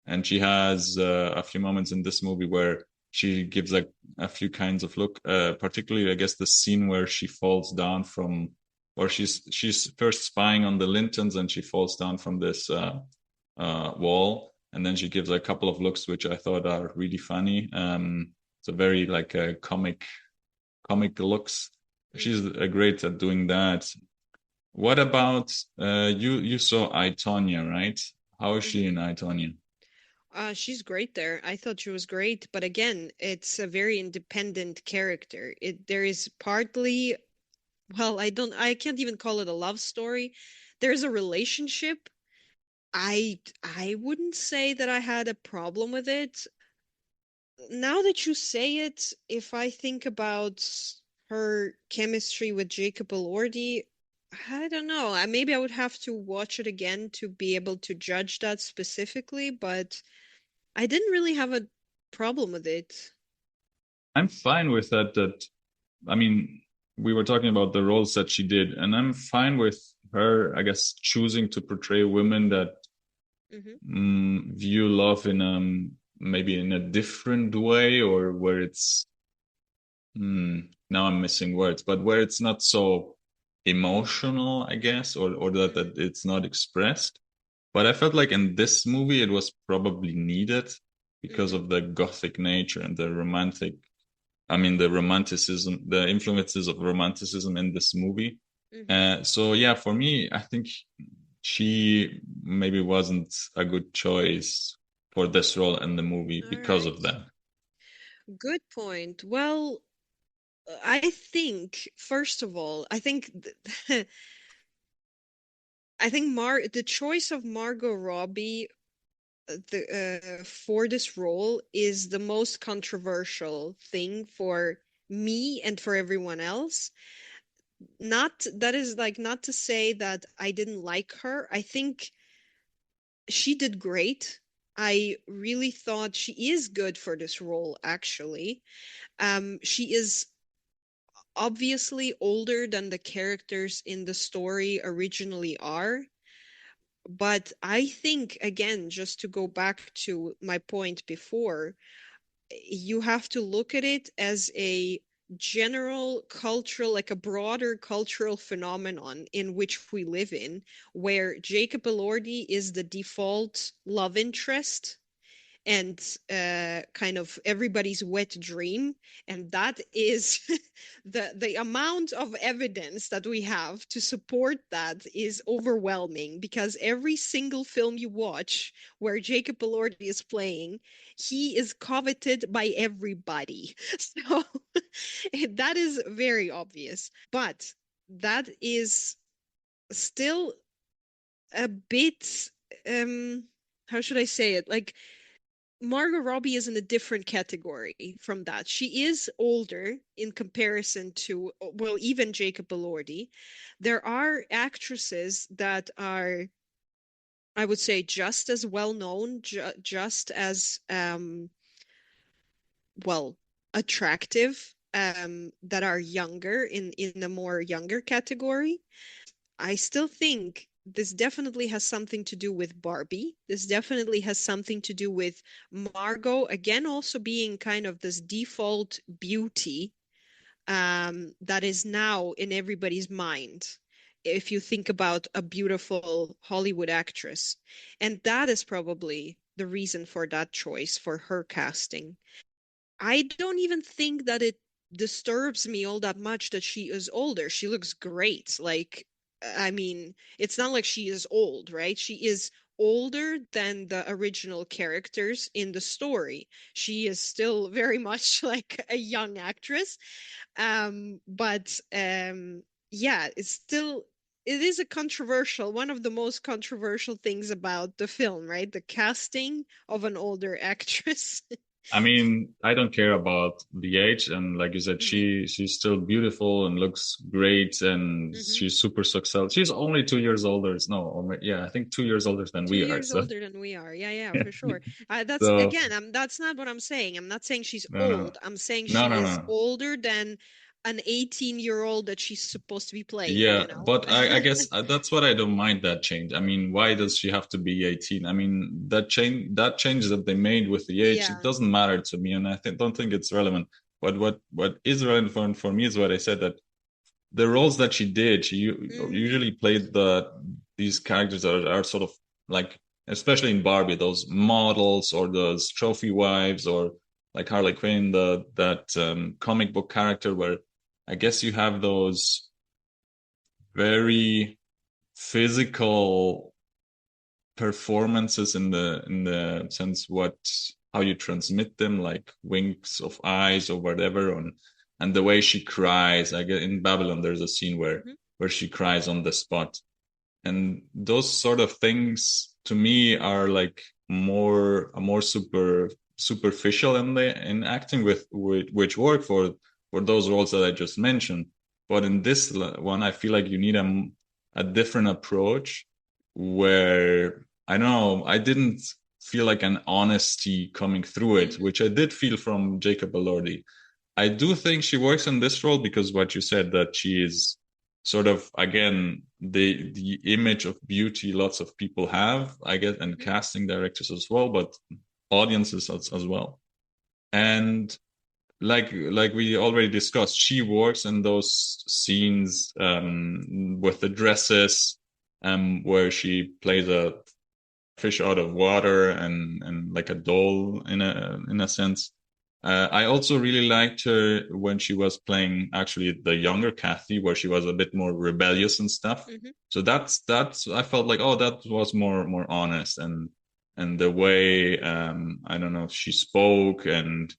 and she has a few moments in this movie where she gives like a few kinds of look. Particularly, I guess the scene where she falls down from, or she's first spying on the Lintons, and she falls down from this wall, and then she gives a couple of looks which I thought are really funny. It's a very like comic looks. Mm-hmm. She's great at doing that. What about you? You saw I, Tonya, right? How is Mm-hmm. she in I, Tonya? She's great there. I thought she was great, but again, it's a very independent character. There is partly, well, I can't even call it a love story. There's a relationship. I wouldn't say that I had a problem with it. Now that you say it, if I think about her chemistry with Jacob Elordi, I don't know. Maybe I would have to watch it again to be able to judge that specifically, but I didn't really have a problem with it. I'm fine with that. I mean, we were talking about the roles that she did, and I'm fine with her, I guess, choosing to portray women that Hmm. view love in maybe in a different way, or where it's now I'm missing words, but where it's not so emotional, I guess, or Hmm. that it's not expressed. But I felt like in this movie it was probably needed because Hmm. of the gothic nature and the romantic, I mean, the romanticism, the influences of romanticism in this movie. Hmm. So yeah, for me, I think she maybe wasn't a good choice for this role in the movie All because of right. that. Good point. Well, I think, first of all, I think I think the choice of Margot Robbie for this role is the most controversial thing for me and for everyone else. Not that is like not to say that I didn't like her. I think she did great. I really thought she is good for this role, actually. She is obviously older than the characters in the story originally are. But I think, again, just to go back to my point before, you have to look at it as a general cultural, like a broader cultural phenomenon in which we live in, where Jacob Elordi is the default love interest and kind of everybody's wet dream. And that is the amount of evidence that we have to support that is overwhelming, because every single film you watch where Jacob Elordi is playing, he is coveted by everybody. So that is very obvious. But that is still a bit, how should I say it? Like, Margot Robbie is in a different category from that. She is older in comparison to, well, even Jacob Elordi. There are actresses that are, I would say, just as well known, just as well, attractive, that are younger in a more younger category. I still think this definitely has something to do with Barbie. This definitely has something to do with Margot, again, also being kind of this default beauty, that is now in everybody's mind. If you think about a beautiful Hollywood actress, and that is probably the reason for that choice for her casting. I don't even think that it disturbs me all that much that she is older. She looks great. Like, I mean, it's not like she is old, right? She is older than the original characters in the story. She is still very much like a young actress. But yeah, it is a controversial, one of the most controversial things about the film, right? The casting of an older actress. I mean, I don't care about the age, and like you said, Mhm, she's still beautiful and looks great, and mhm. she's super successful. She's only 2 years older. No, yeah, I think 2 years older than Two we are. years So, older than we are. Yeah, yeah, for sure. That's so again, that's not what I'm saying. I'm not saying she's no, no, old. I'm saying no, she no, is no. older than an 18-year-old that she's supposed to be playing, Yeah, you know? but I guess that's what I don't mind that change. I mean, why does she have to be 18? I mean, that change that they made with the age, it Yeah. doesn't matter to me, and don't think it's relevant. But what is relevant for me is what I said, that the roles that she did, she Hmm. usually played these characters that are sort of like, especially in Barbie, those models or those trophy wives, or like Harley Quinn, that comic book character where I guess you have those very physical performances in the sense what how you transmit them, like winks of eyes or whatever, and the way she cries. I get in Babylon there's a scene Hmm. where she cries on the spot, and those sort of things to me are like more superficial in acting, which work for those roles that I just mentioned. But in this one, I feel like you need a different approach where I don't know, I didn't feel like an honesty coming through it, Hmm. which I did feel from Jacob Elordi. I do think she works in this role because what you said, that she is sort of, again, the image of beauty lots of people have, I guess, and Hmm. casting directors as well, but audiences as well. And like we already discussed, she works in those scenes with the dresses, where she plays a fish out of water, and like a doll in a sense. I also really liked her when she was playing actually the younger Kathy, where she was a bit more rebellious and stuff. Hmm. So that's I felt like, oh, that was more honest, and the way, I don't know, she spoke and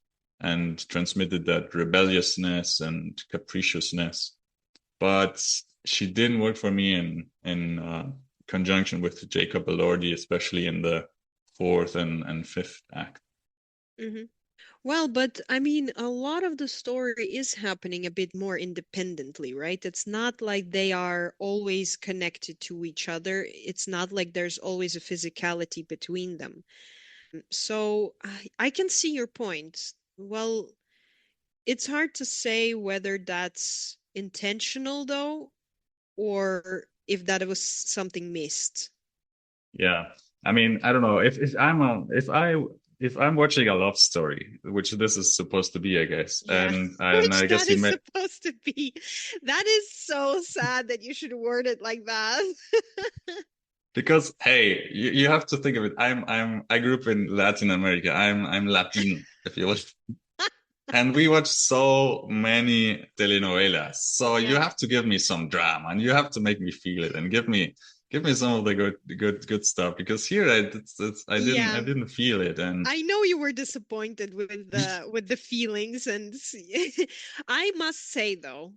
transmitted that rebelliousness and capriciousness. But she didn't work for me in conjunction with Jacob Elordi, especially in the fourth and fifth act. Hmm. Well, but I mean, a lot of the story is happening a bit more independently, right? It's not like they are always connected to each other. It's not like there's always a physicality between them. So I can see your point. Well, it's hard to say whether that's intentional though, or if that was something missed. Yeah, I mean, I don't know if I'm watching a love story, which this is supposed to be, I guess, Yeah, and which I that guess you is met. supposed to be. That is so sad that you should word it like that. Because hey, you have to think of it. I grew up in Latin America. I'm Latino, if you will. And we watch so many telenovelas. So you Yeah. have to give me some drama and you have to make me feel it and give me some of the good stuff because here I Yeah. didn't feel it. And I know you were disappointed with the feelings, and I must say though,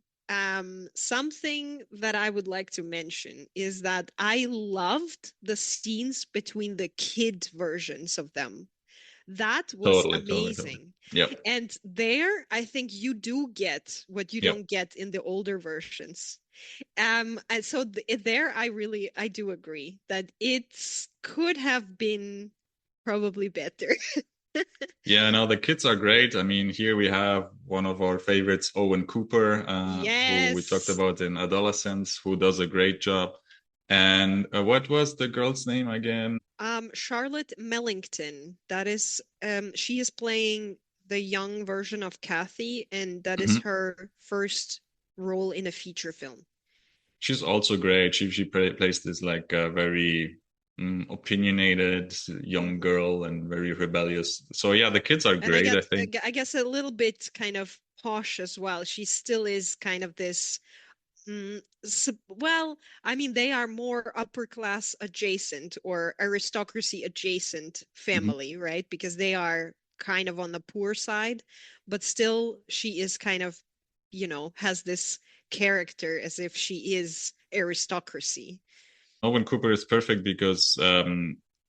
something that I would like to mention is that I loved the scenes between the kid versions of them. That was totally. amazing. Yep. And there, I think you do get what you Yep. don't get in the older versions. And so there, I do agree that it could have been probably better. Yeah, no, the kids are great. I mean, here we have one of our favorites, Owen Cooper, who we talked Yes. about in Adolescence, who does a great job. And what was the girl's name again? Charlotte Mellington. That is, she is playing the young version of Kathy, and that is Mhm. her first role in a feature film. She's also great. Plays this like very opinionated young Hmm. girl and very rebellious. So yeah, the kids are And great, I think. I guess a little bit kind of posh as well. She still is kind of this. Well, I mean, they are more upper class adjacent or aristocracy adjacent Mhm. family, right? Because they are kind of on the poor side, but still she is kind of, has this character as if she is aristocracy. Owen Cooper is perfect because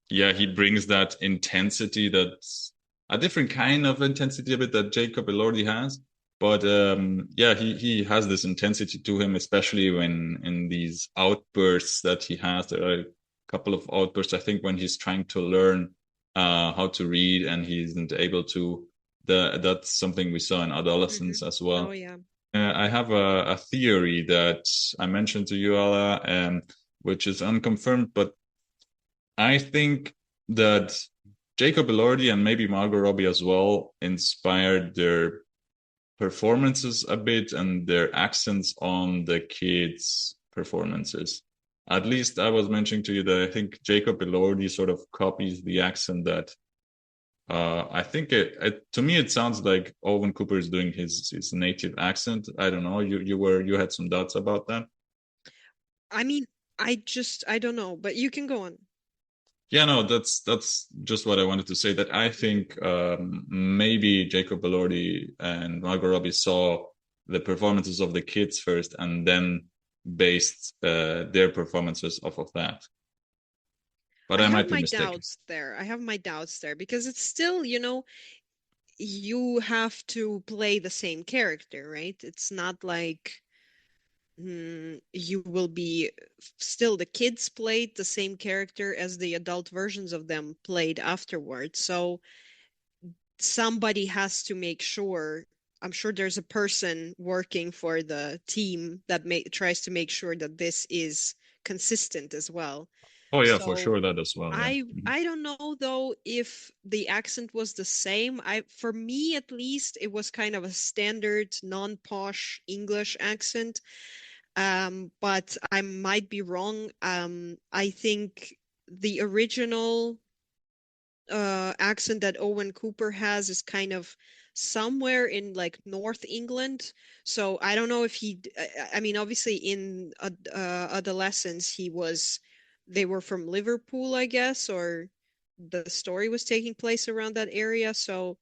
yeah, he brings that intensity that's a different kind of intensity a bit that Jacob Elordi has. But yeah, he has this intensity to him, especially when in these outbursts that he has. There are a couple of outbursts, I think, when he's trying to learn how to read and he isn't able to. That's something we saw in adolescence Hmm. as Oh well. yeah. I have a theory that I mentioned to you, Ala, which is unconfirmed, but I think that Jacob Elordi and maybe Margot Robbie as well inspired their performances a bit and their accents on the kids' performances. At least I was mentioning to you that I think Jacob Elordi sort of copies the accent that I think to me it sounds like Owen Cooper is doing his native accent. I don't know. You had some doubts about that. I mean, I don't know, but you can go on. Yeah, no, that's just what I wanted to say. That I think maybe Jacob Elordi and Margot Robbie saw the performances of the kids first, and then based their performances off of that. But I I have might be my mistaken. doubts there. I have my doubts there because it's still, you have to play the same character, right? It's not like you will be still the kids played the same character as the adult versions of them played afterwards. So somebody has to make sure. I'm sure there's a person working for the team that tries to make sure that this is consistent as well. Oh yeah, for So sure that as well. Yeah. Mhm. I don't know though if the accent was the same. For me at least, it was kind of a standard non-posh English accent. But I might be wrong. I think the original accent that Owen Cooper has is kind of somewhere in like North England. So I don't know if I mean, obviously in adolescence, they were from Liverpool, I guess, or the story was taking place around that area. So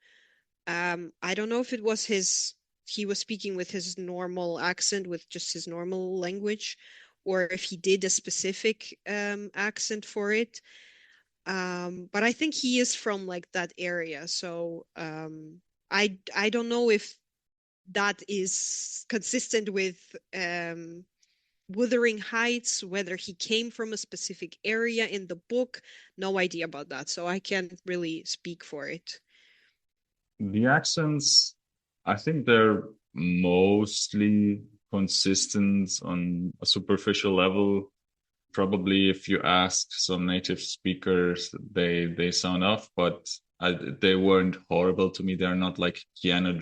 I don't know if he was speaking with his normal accent, with just his normal language, or if he did a specific accent for it. But I think he is from like that area. So I don't know if that is consistent with Wuthering Heights, whether he came from a specific area in the book. No idea about that. So I can't really speak for it. The accents, I think they're mostly consistent on a superficial level. Probably if you ask some native speakers, they sound off, but they weren't horrible to me. They're not like Keanu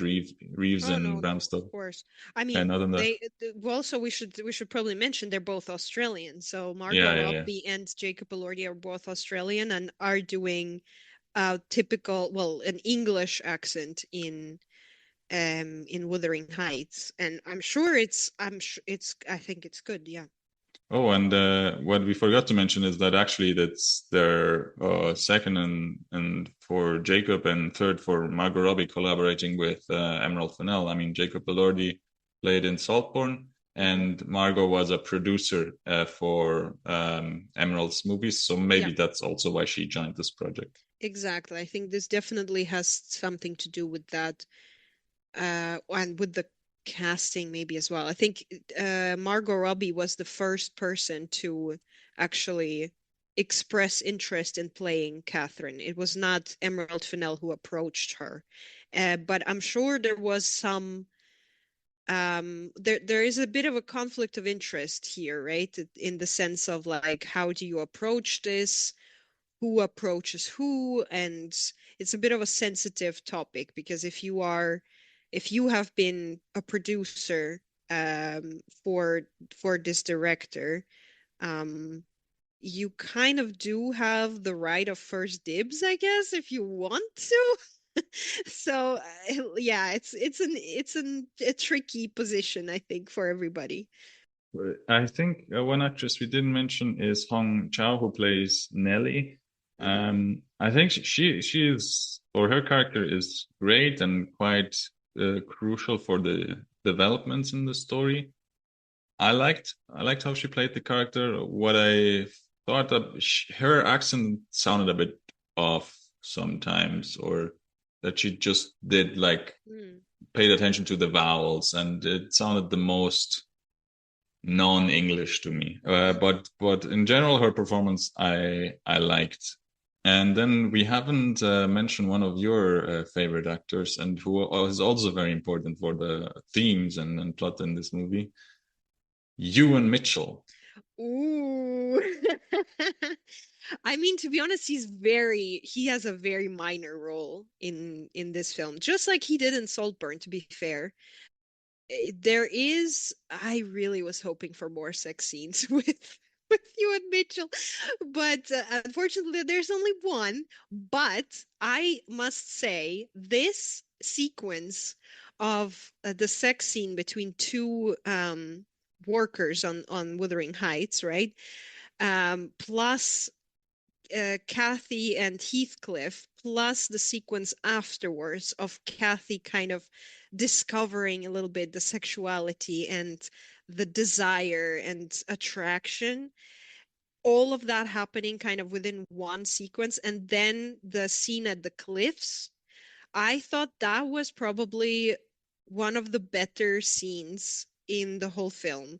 Reeves Oh and no, Bram no, of Stoker. course. I mean, And other than that, well, so we should probably mention they're both Australian. So Margot yeah, yeah, yeah. Robbie and Jacob Elordi are both Australian and are doing typical, well, an English accent in Wuthering Heights, and I think it's good. Yeah. Oh, and what we forgot to mention is that actually that's their second and for Jacob and third for Margot Robbie collaborating with Emerald Fennell. I mean, Jacob Elordi played in Saltburn, Hmm. and Margot was a producer for Emerald's movies. So Yeah, maybe that's also why she joined this project. exactly. I think this definitely has something to do with that, and with the casting maybe as well. I think Margot Robbie was the first person to actually express interest in playing Catherine. It was not Emerald Fennell who approached her. But I'm sure there was there is a bit of a conflict of interest here, right? In the sense of like, how do you approach this? Who approaches who? And it's a bit of a sensitive topic because if you have been a producer for this director, um, you kind of do have the right of first dibs, I guess, if you want to. So yeah, it's a tricky position, I think, for everybody. I think one actress we didn't mention is Hong Chao, who plays Nellie. Hmm. I think she is, or her character is great and quite crucial for the developments in the story. I liked how she played the character. What I thought that her accent sounded a bit off sometimes, or that she just did like Mm. paid attention to the vowels, and it sounded the most non-English to me. But in general, her performance I liked. And then we haven't mentioned one of your favorite actors, and who is also very important for the themes and plot in this movie, Ewan Mitchell. Ooh. I mean, to be honest, he has a very minor role in this film, just like he did in Saltburn, to be fair. I really was hoping for more sex scenes with you and Mitchell, but unfortunately, there's only one. But I must say, this sequence of the sex scene between two workers on Wuthering Heights, right? Plus Kathy and Heathcliff, plus the sequence afterwards of Kathy kind of discovering a little bit the sexuality and the desire and attraction, all of that happening kind of within one sequence, and then the scene at the cliffs. I thought that was probably one of the better scenes in the whole film.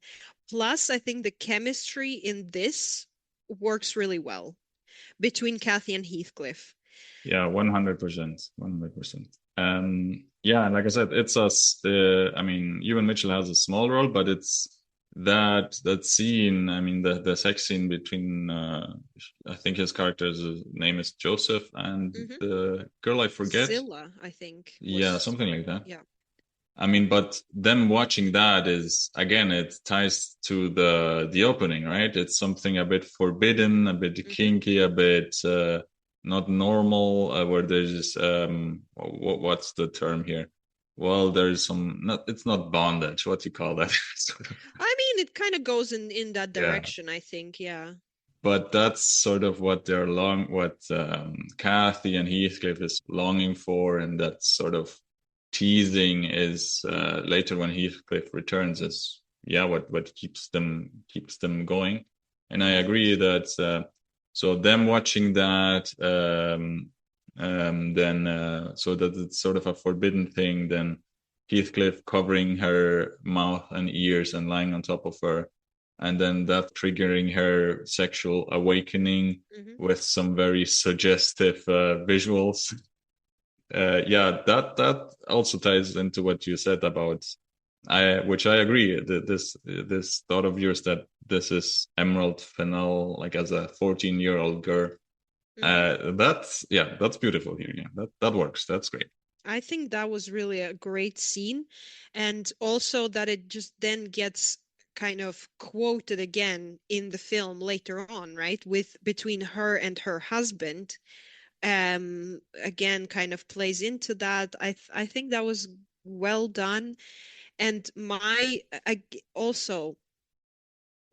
Plus, I think the chemistry in this works really well between Kathy and Heathcliff. Yeah, 100%, 100%. Yeah, like I said, it's us. I mean, Ewan Mitchell has a small role, but it's that scene. I mean, the sex scene between I think his character's name is Joseph and Hmm. the girl I forget. Zilla, I think, Yeah, was, something like that. yeah. I mean, but them watching that is again, it ties to the opening, right? It's something a bit forbidden, a bit Hmm. kinky, a bit not normal, where there's what's the term here? Well, there's some not it's not bondage. What do you call that? Sort of. I mean, it kind of goes in that Yeah. direction, I think, yeah. But that's sort of what Kathy and Heathcliff is longing for, and that sort of teasing is later when Heathcliff returns is yeah what keeps them going. And I agree that so them watching that then so that it's sort of a forbidden thing, then Heathcliff covering her mouth and ears and lying on top of her, and then that triggering her sexual awakening Hmm. with some very suggestive visuals. Yeah, that also ties into what you said about which I agree. This thought of yours that this is Emerald Fennell, like as a 14-year-old girl, Hmm. That's beautiful here. Yeah, that works. That's great. I think that was really a great scene. And also that it just then gets kind of quoted again in the film later on, right? With between her and her husband. Again, kind of plays into that. I think that was well done. And also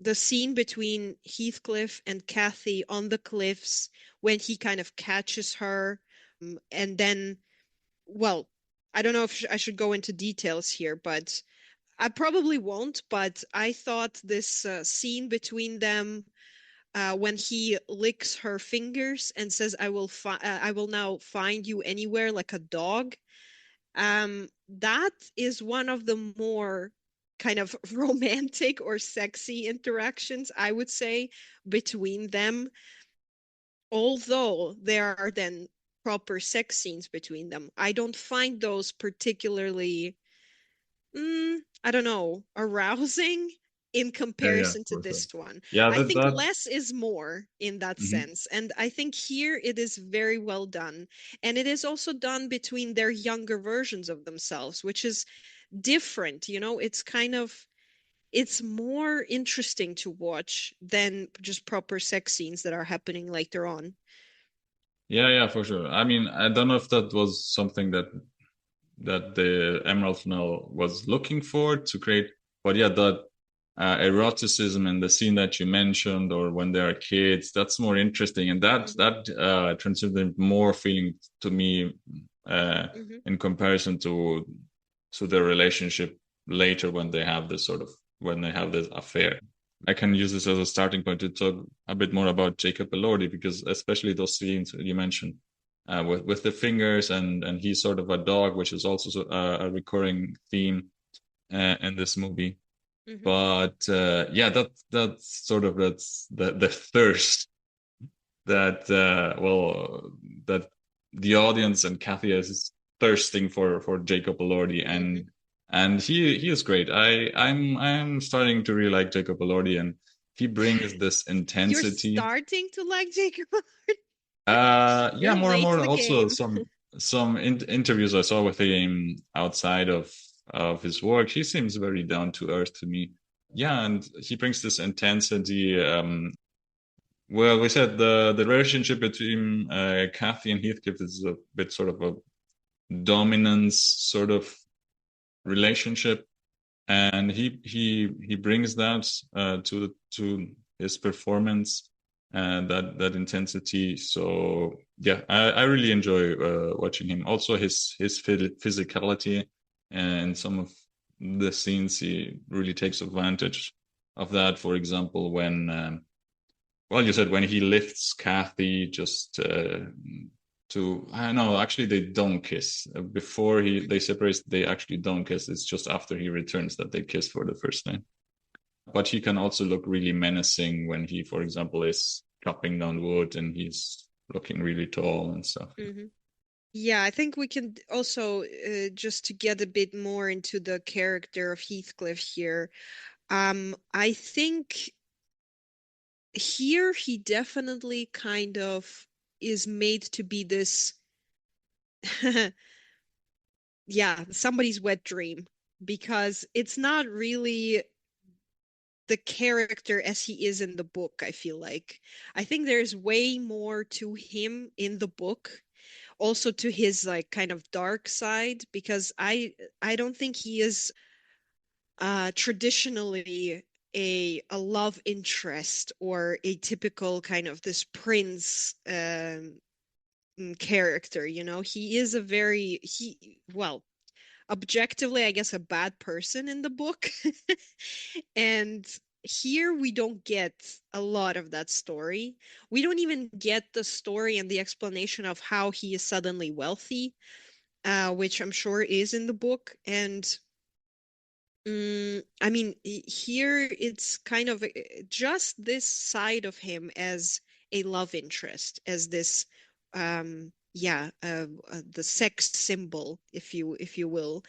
the scene between Heathcliff and Kathy on the cliffs when he kind of catches her, and then, well, I don't know if I should go into details here, but I probably won't. But I thought this scene between them, when he licks her fingers and says, I will now find you anywhere like a dog." That is one of the more kind of romantic or sexy interactions, I would say, between them. Although there are then proper sex scenes between them, I don't find those particularly, I don't know, arousing in Yeah, comparison to for sure. this one. Yeah, I that think that. less is more in that Mhm. sense. And I think here it is very well done. And it is also done between their younger versions of themselves, which is different. It's more interesting to watch than just proper sex scenes that are happening later on. Yeah, for sure. I mean, I don't know if that was something that the Emerald Fenell was looking for to create, but yeah, that eroticism and the scene that you mentioned, or when they are kids, that's more interesting, and Hmm. that transcended more feeling to me uh, Hmm. in comparison to their relationship later when they have this affair. I can use this as a starting point to talk a bit more about Jacob Elordi, because especially those scenes you mentioned with the fingers, and he's sort of a dog, which is also a recurring theme in this movie. Hmm. But yeah, that's the thirst that that the audience and Kathy is thirsting for Jacob Elordi, Hmm. and he is great. I'm starting to really like Jacob Elordi, and he brings this You're intensity. starting to like Jacob. Yeah, You're more and late to more. the Also, game. some interviews I saw with him outside of his work, he seems very down to earth to me. Yeah, and he brings this intensity. Well, we said the relationship between Kathy and Heathcliff is a bit sort of a dominance sort of relationship, and he brings that to his performance and that intensity. So yeah, I really enjoy watching him. Also, his physicality and some of the scenes, he really takes advantage of that. For example, when well, you said when he lifts Kathy just to I don't know. Actually, they don't kiss before he they separate. They actually don't kiss. It's just after he returns that they kiss for the first time. But he can also look really menacing when he, for example, is chopping down wood and he's looking really tall and stuff. Hmm. Yeah, I think we can also, just to get a bit more into the character of Heathcliff here. I think here he definitely kind of is made to be this, yeah, somebody's wet dream, because it's not really the character as he is in the book, I feel like. I think there's way more to him in the book, also to his like kind of dark side, because I don't think he is traditionally a love interest or a typical kind of this prince character, he is a very he well, objectively, I guess, a bad person in the book. And here we don't get a lot of that story. We don't even get the story and the explanation of how he is suddenly wealthy, which I'm sure is in the book. And I mean, here it's kind of just this side of him as a love interest, as this, yeah, the sex symbol, if you will.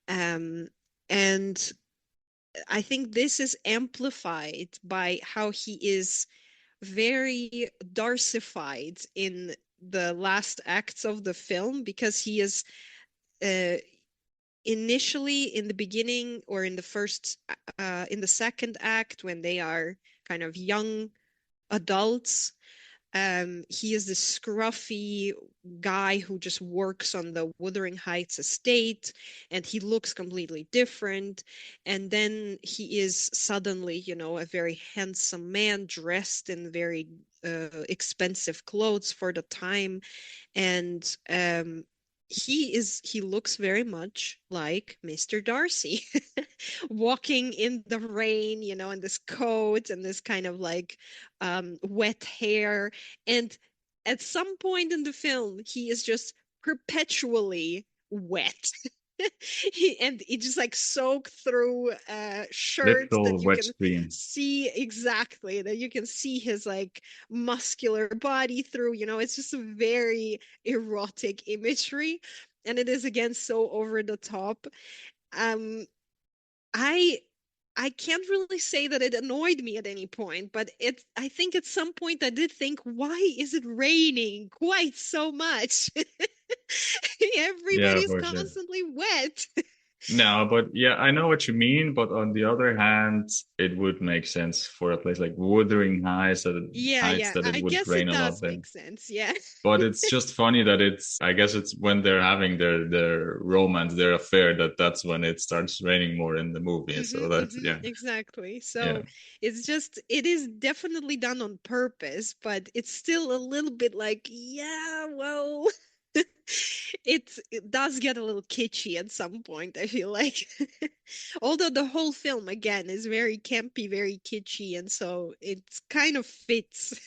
Um, and I think this is amplified by how he is. very Darcified in the last acts of the film, because he is uh, initially in the beginning, or in the in the second act, when they are kind of young adults. He is this scruffy guy who just works on the Wuthering Heights estate, and he looks completely different. And then he is suddenly, a very handsome man dressed in very expensive clothes for the time. And he looks very much like Mr. Darcy, walking in the rain, in this coat and this kind of like wet hair. And at some point in the film, he is just perpetually wet. And it just like soak through shirts that Little you wet can stream. see exactly, that you can see his like muscular body through. It's just a very erotic imagery, and it is again so over the top. um I I can't really say that it annoyed me at any point, but I think at some point I did think, why is it raining quite so much? Yeah, Everybody's for sure. constantly wet. No, but yeah, I know what you mean. But on the other hand, it would make sense for a place like Wuthering Heights Yeah, heights yeah, that it I would guess rain it a does lot then. make sense. Yeah. But it's just funny that I guess it's when they're having their romance, their affair, that's when it starts raining more in the movie. So that's yeah, Exactly. yeah. So it is definitely done on purpose, but it's still a little bit like, yeah, well, it does get a little kitschy at some point, I feel like. Although the whole film again is very campy, very kitschy, and so it kind of fits.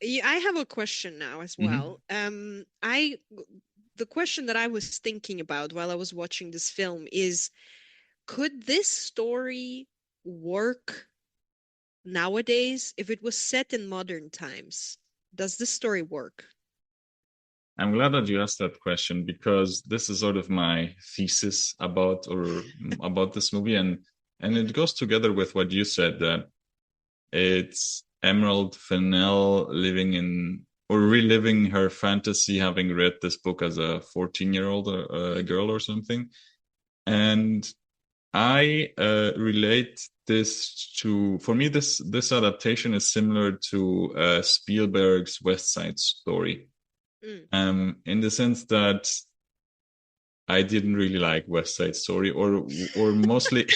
Yeah, I have a question now as Hmm. well. The question that I was thinking about while I was watching this film is, could this story work nowadays if it was set in modern times? Does this story work? I'm glad that you asked that question because this is sort of my thesis about this movie, and it Hmm. goes together with what you said that it's Emerald Fennell living in or reliving her fantasy, having read this book as a 14-year-old Hmm. girl or something. And I relate this to, for me, this adaptation is similar to Spielberg's West Side Story, Mm. in the sense that I didn't really like West Side Story, or mostly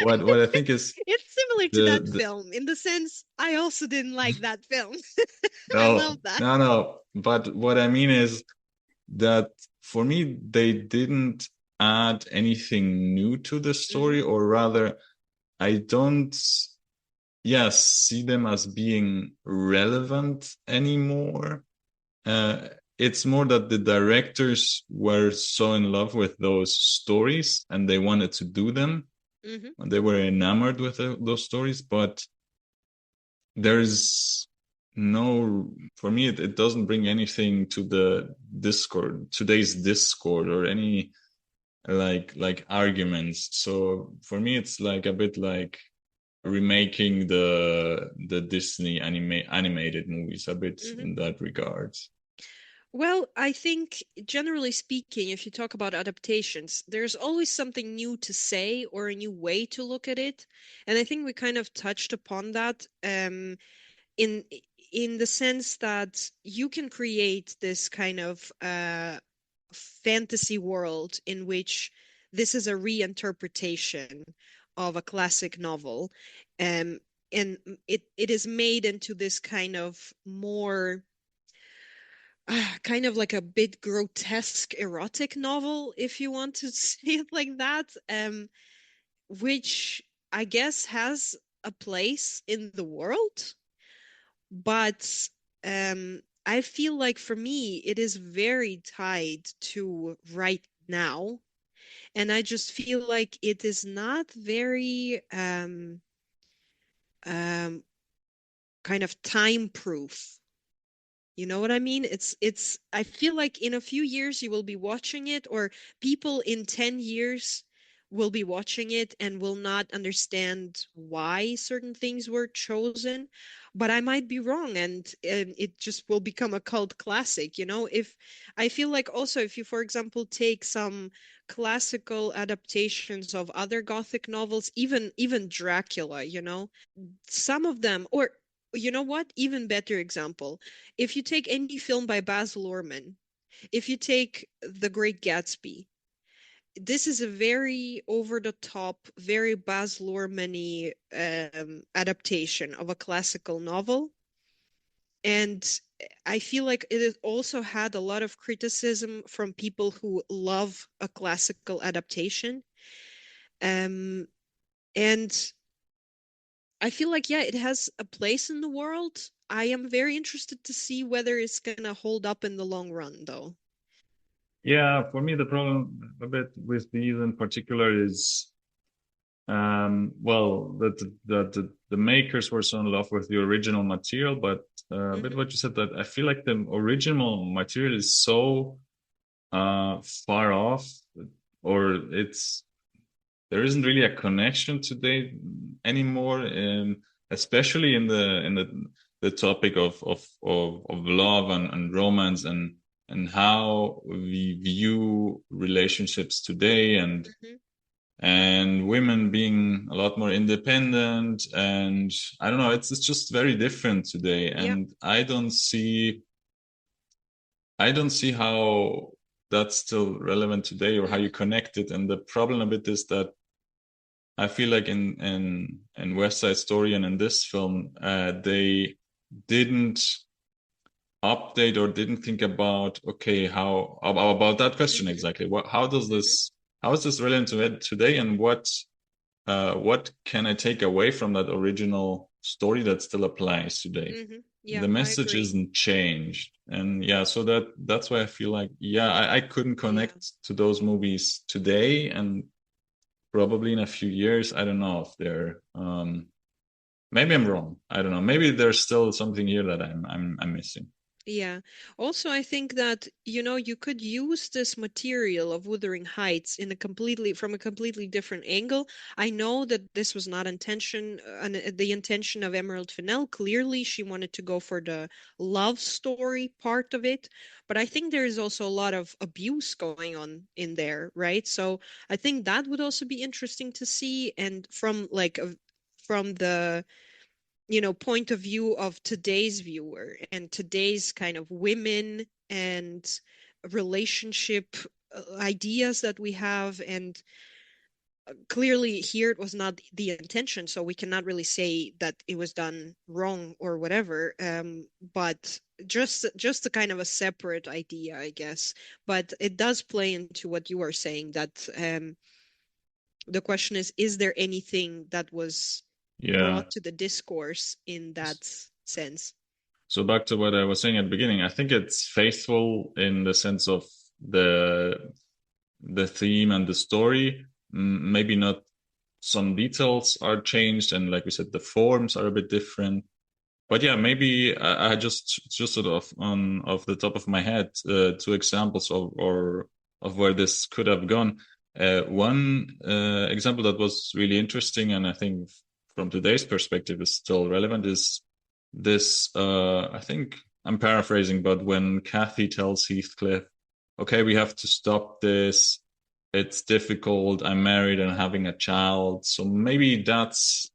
what I think is It's similar to that the film in the sense I also didn't like that film. I love no, that. no, no. But what I mean is that for me, they didn't add anything new to the Hmm. story, or rather, I don't, yes, see them as being relevant anymore. Uh, it's more that the directors were so in love with those stories and they wanted to do them. Hmm. They were enamored with those stories, but there's no, for me it doesn't bring anything to the discord, today's discord, or any like arguments. So for me it's like a bit like remaking the Disney animated movies a bit Hmm. in that regards. Well, I think generally speaking, if you talk about adaptations, there's always something new to say or a new way to look at it. And I think we kind of touched upon that. In in the sense that you can create this kind of fantasy world in which this is a reinterpretation of a classic novel, um, and it is made into this kind of more kind of like a bit grotesque erotic novel, if you want to say it like that, which I guess has a place in the world. But I feel like for me, it is very tied to right now. And I just feel like it is not very um, kind of time proof. You know what I mean? I feel like in a few years you will be watching it, or people in 10 years will be watching it and will not understand why certain things were chosen. But I might be wrong, and it just will become a cult classic, you know? If I feel like also if you, for example, take some classical adaptations of other Gothic novels, even Dracula, you know, some of them, or you know what, even better example, if you take any film by Baz Luhrmann, if you take The Great Gatsby, this is a very over the top, very Baz Luhrmann-y adaptation of a classical novel. And I feel like it has also had a lot of criticism from people who love a classical adaptation. Um, and I feel like, yeah, it has a place in the world. I am very interested to see whether it's gonna hold up in the long run, though. Yeah, for me, the problem a bit with these in particular is, well, the makers were so in love with the original material, but a bit Hmm. what you said, that I feel like the original material is so far off, or there isn't really a connection today anymore, especially in the topic of love and romance and how we view relationships today, Hmm. and women being a lot more independent, and I don't know, it's just very different today, Yeah. and I don't see how that's still relevant today, or how you Hmm. connect it. And the problem a bit is that I feel like in West Side Story and in this film, they didn't update or didn't think about, okay, how about that question Hmm. exactly. Hmm. How is this relevant to it today, and what can I take away from that original story that still applies today? Hmm. Yeah, The I message agree. isn't changed, and yeah, so that's why I feel like, yeah, I couldn't Yeah. connect to those movies today, and probably in a few years, I don't know if they're maybe I'm wrong. I don't know. Maybe there's still something here that I'm missing. Yeah. Also, I think that, you know, you could use this material of Wuthering Heights in a completely from a completely different angle. I know that this was not the intention of Emerald Fennell. Clearly, she wanted to go for the love story part of it, but I think there is also a lot of abuse going on in there, right? So I think that would also be interesting to see, and from the point of view of today's viewer and today's kind of women and relationship ideas that we have. And clearly here it was not the intention, so we cannot really say that it was done wrong or whatever. But just a kind of a separate idea, I guess. But it does play into what you are saying, that the question is there anything that was Yeah. brought to the discourse in that sense? So back to what I was saying at the beginning, I think it's faithful in the sense of the the theme and the story. Maybe not some details are changed, and like we said, the forms are a bit different. But yeah, maybe I just sort of on off the top of my head, two examples of where this could have gone. One example that was really interesting, and I think from today's perspective is still relevant, is this. I think I'm paraphrasing, but when Kathy tells Heathcliff, "Okay, we have to stop this. It's difficult. I'm married and having a child." So maybe that's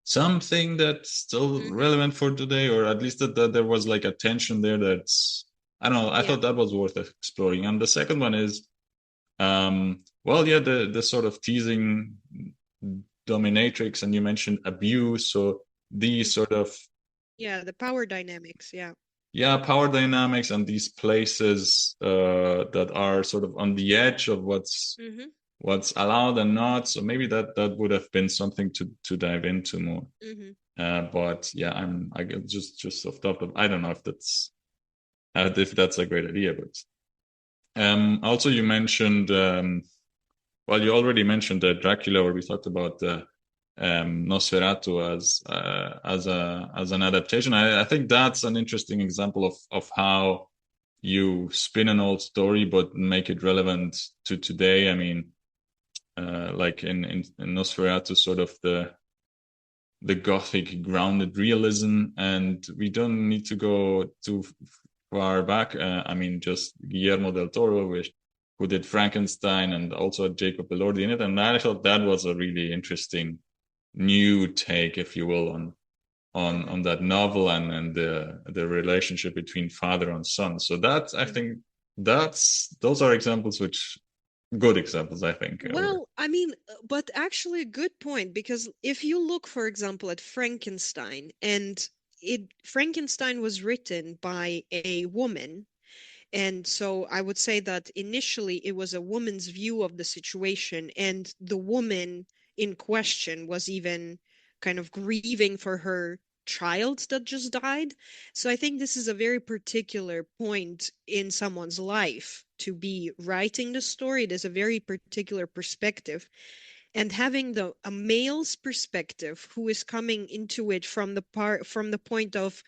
something that's still Hmm. relevant for today, or at least that there was like a tension there that's, I don't know, I Yeah. thought that was worth exploring. And the second one is, well, yeah, the sort of teasing dominatrix, and you mentioned abuse, so these Hmm. sort of, Yeah, the power dynamics. Yeah. yeah, power dynamics and these places that are sort of on the edge of Hmm. what's allowed and not. So maybe that would have been something to dive into more. Hmm. But yeah, I get just off top of, I don't know if that's a great idea, but also you mentioned, well, you already mentioned Dracula, where we talked about Nosferatu as an adaptation. I think that's an interesting example of how you spin an old story but make it relevant to today. I mean, like in Nosferatu, sort of the gothic grounded realism, and we don't need to go too far back. I mean, just Guillermo del Toro, who did Frankenstein, and also had Jacob Elordi in it, and I thought that was a really interesting new take, if you will, on that novel and the relationship between father and son. So that I think those are examples which good examples, I think. Well, I mean, but actually a good point, because if you look, for example, at Frankenstein, and Frankenstein was written by a woman, and so I would say that initially it was a woman's view of the situation, and the woman in question was even kind of grieving for her child that just died. So I think this is a very particular point in someone's life to be writing the story. It is a very particular perspective. And having a male's perspective who is coming into it from the point of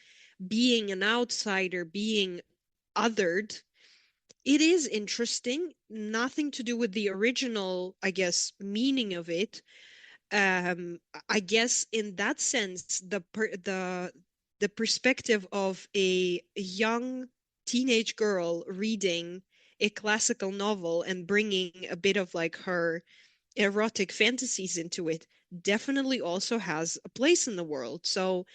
being an outsider, being othered, it is interesting. Nothing to do with the original, I guess, meaning of it. I guess in that sense, the perspective of a young teenage girl reading a classical novel and bringing a bit of like her erotic fantasies into it definitely also has a place in the world. So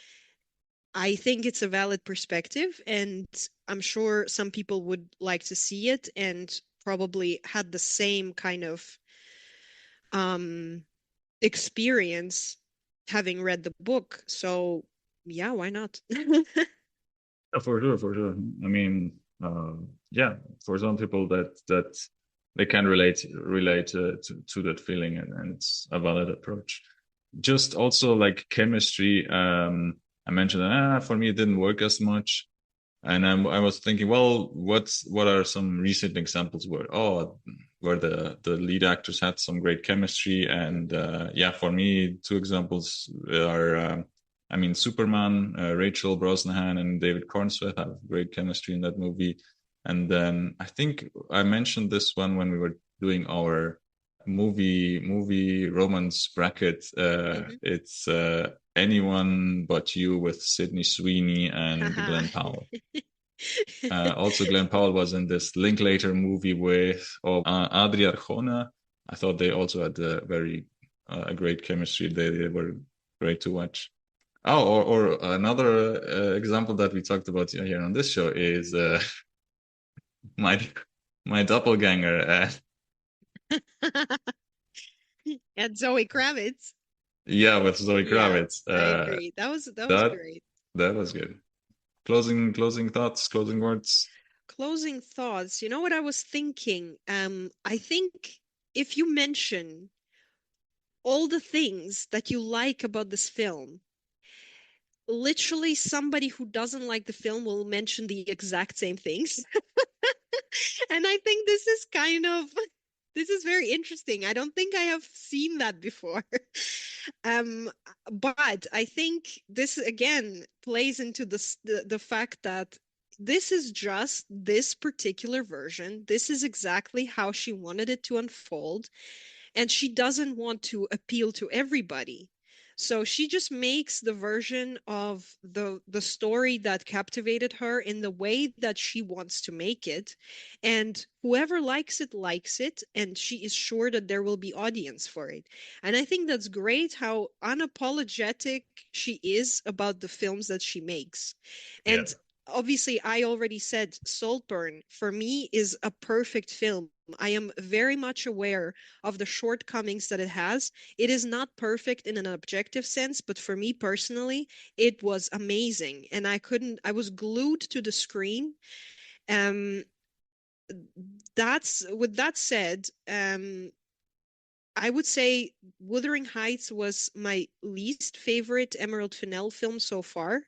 I think it's a valid perspective, and I'm sure some people would like to see it and probably had the same kind of um, experience having read the book. So, yeah, why not? For sure, for sure. I mean, yeah, for some people that they can relate to that feeling, and it's a valid approach. Just also like chemistry. I mentioned for me it didn't work as much, and I was thinking, well, what are some recent examples where the lead actors had some great chemistry, and yeah, for me, two examples are. I mean, Superman, Rachel Brosnahan and David Cornswet have great chemistry in that movie. And then I think I mentioned this one when we were doing our movie romance bracket. Mhm. It's Anyone But You with Sydney Sweeney and Haha. Glenn Powell. Also, Glenn Powell was in this Linklater movie with Adri Arjona. I thought they also had a great chemistry. They were great to watch. Oh, or another example that we talked about here on this show is my my doppelganger. And Zoe Kravitz. Yeah, with Zoe Yeah, Kravitz. I agree. That was That great. that was good. Closing thoughts, closing words. Closing thoughts. You know what I was thinking? I think if you mention all the things that you like about this film, literally somebody who doesn't like the film will mention the exact same things. And I think this is very interesting. I don't think I have seen that before. Um, but I think this again plays into the fact that this is just this particular version. This is exactly how she wanted it to unfold, and she doesn't want to appeal to everybody. So she just makes the version of the story that captivated her in the way that she wants to make it. And whoever likes it, and she is sure that there will be audience for it. And I think that's great how unapologetic she is about the films that she makes. Yeah. And obviously, I already said Saltburn for me is a perfect film. I am very much aware of the shortcomings that it has. It is not perfect in an objective sense, but for me personally, it was amazing. And I was glued to the screen. Um, with that said, I would say Wuthering Heights was my least favorite Emerald Fennell film so far.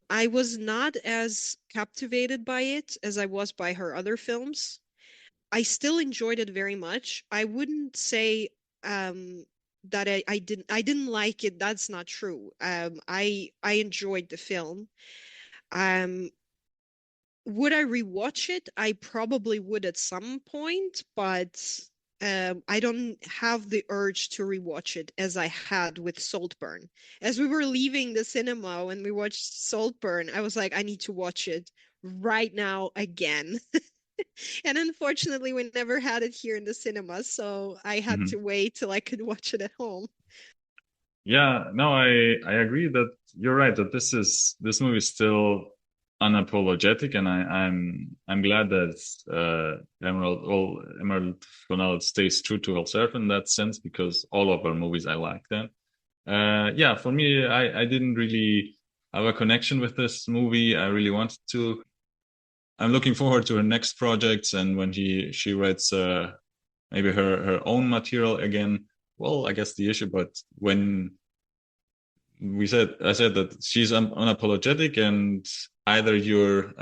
I was not as captivated by it as I was by her other films. I still enjoyed it very much. I wouldn't say that I didn't like it. That's not true. I enjoyed the film. Um, would I rewatch it? I probably would at some point, but I don't have the urge to rewatch it as I had with Saltburn. As we were leaving the cinema when we watched Saltburn, I was like, I need to watch it right now again. And unfortunately, we never had it here in the cinema, so I had Mhm. to wait till I could watch it at home. Yeah, no, I agree that you're right that this movie is still unapologetic, and I'm glad that Emerald Fenell stays true to herself in that sense, because all of her movies I like them. Yeah, for me, I didn't really have a connection with this movie. I really wanted to. I'm looking forward to her next projects, and when she writes maybe her own material again. Well, I guess the issue, but when I said that she's unapologetic, and either you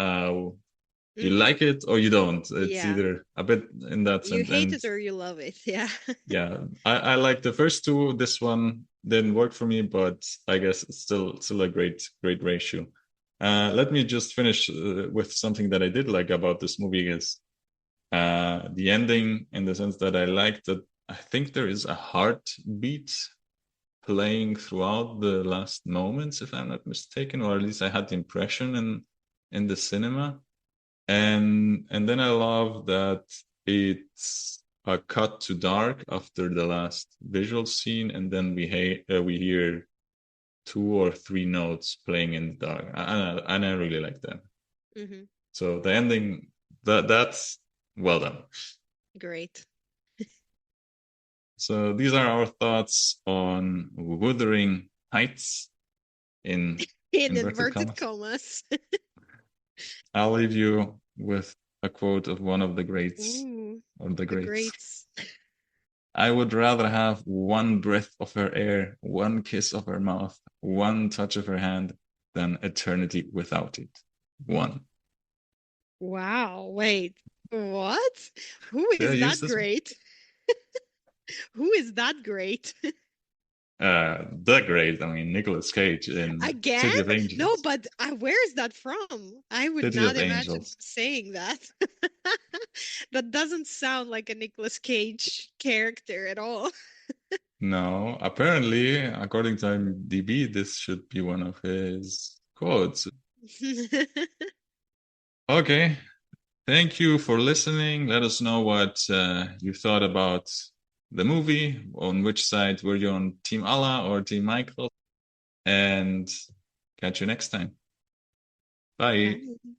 Hmm. like it or you don't. It's Yeah. either a bit in that You sense. hate And it or you love it. Yeah. yeah, I like the first two. This one didn't work for me, but I guess it's still a great ratio. Let me just finish with something that I did like about this movie is the ending, in the sense that I liked that I think there is a heartbeat playing throughout the last moments, if I'm not mistaken, or at least I had the impression in the cinema. And then I love that it's a cut to dark after the last visual scene, and then we hear two or three notes playing in the dark, and I really like that. Hmm. So the ending, that's well done. Great. So these are our thoughts on Wuthering Heights in In inverted inverted commas. commas. I'll leave you with a quote of one of the greats, Ooh, or the the greats. greats. I would rather have one breath of her air, one kiss of her mouth, one touch of her hand, than eternity without it. One. Wow, wait. What? Who Did I is use that this one? great? Who is that great? The great, I mean, Nicolas Cage in Again? City of No, Angels. but where is that from? I would City not of imagine him Angels. saying that. That doesn't sound like a Nicolas Cage character at all. No, apparently, according to IMDb, this should be one of his quotes. Okay, thank you for listening. Let us know what you thought about the movie. On which side were you, on Team Allah or Team Michael? And catch you next time. Bye. Bye.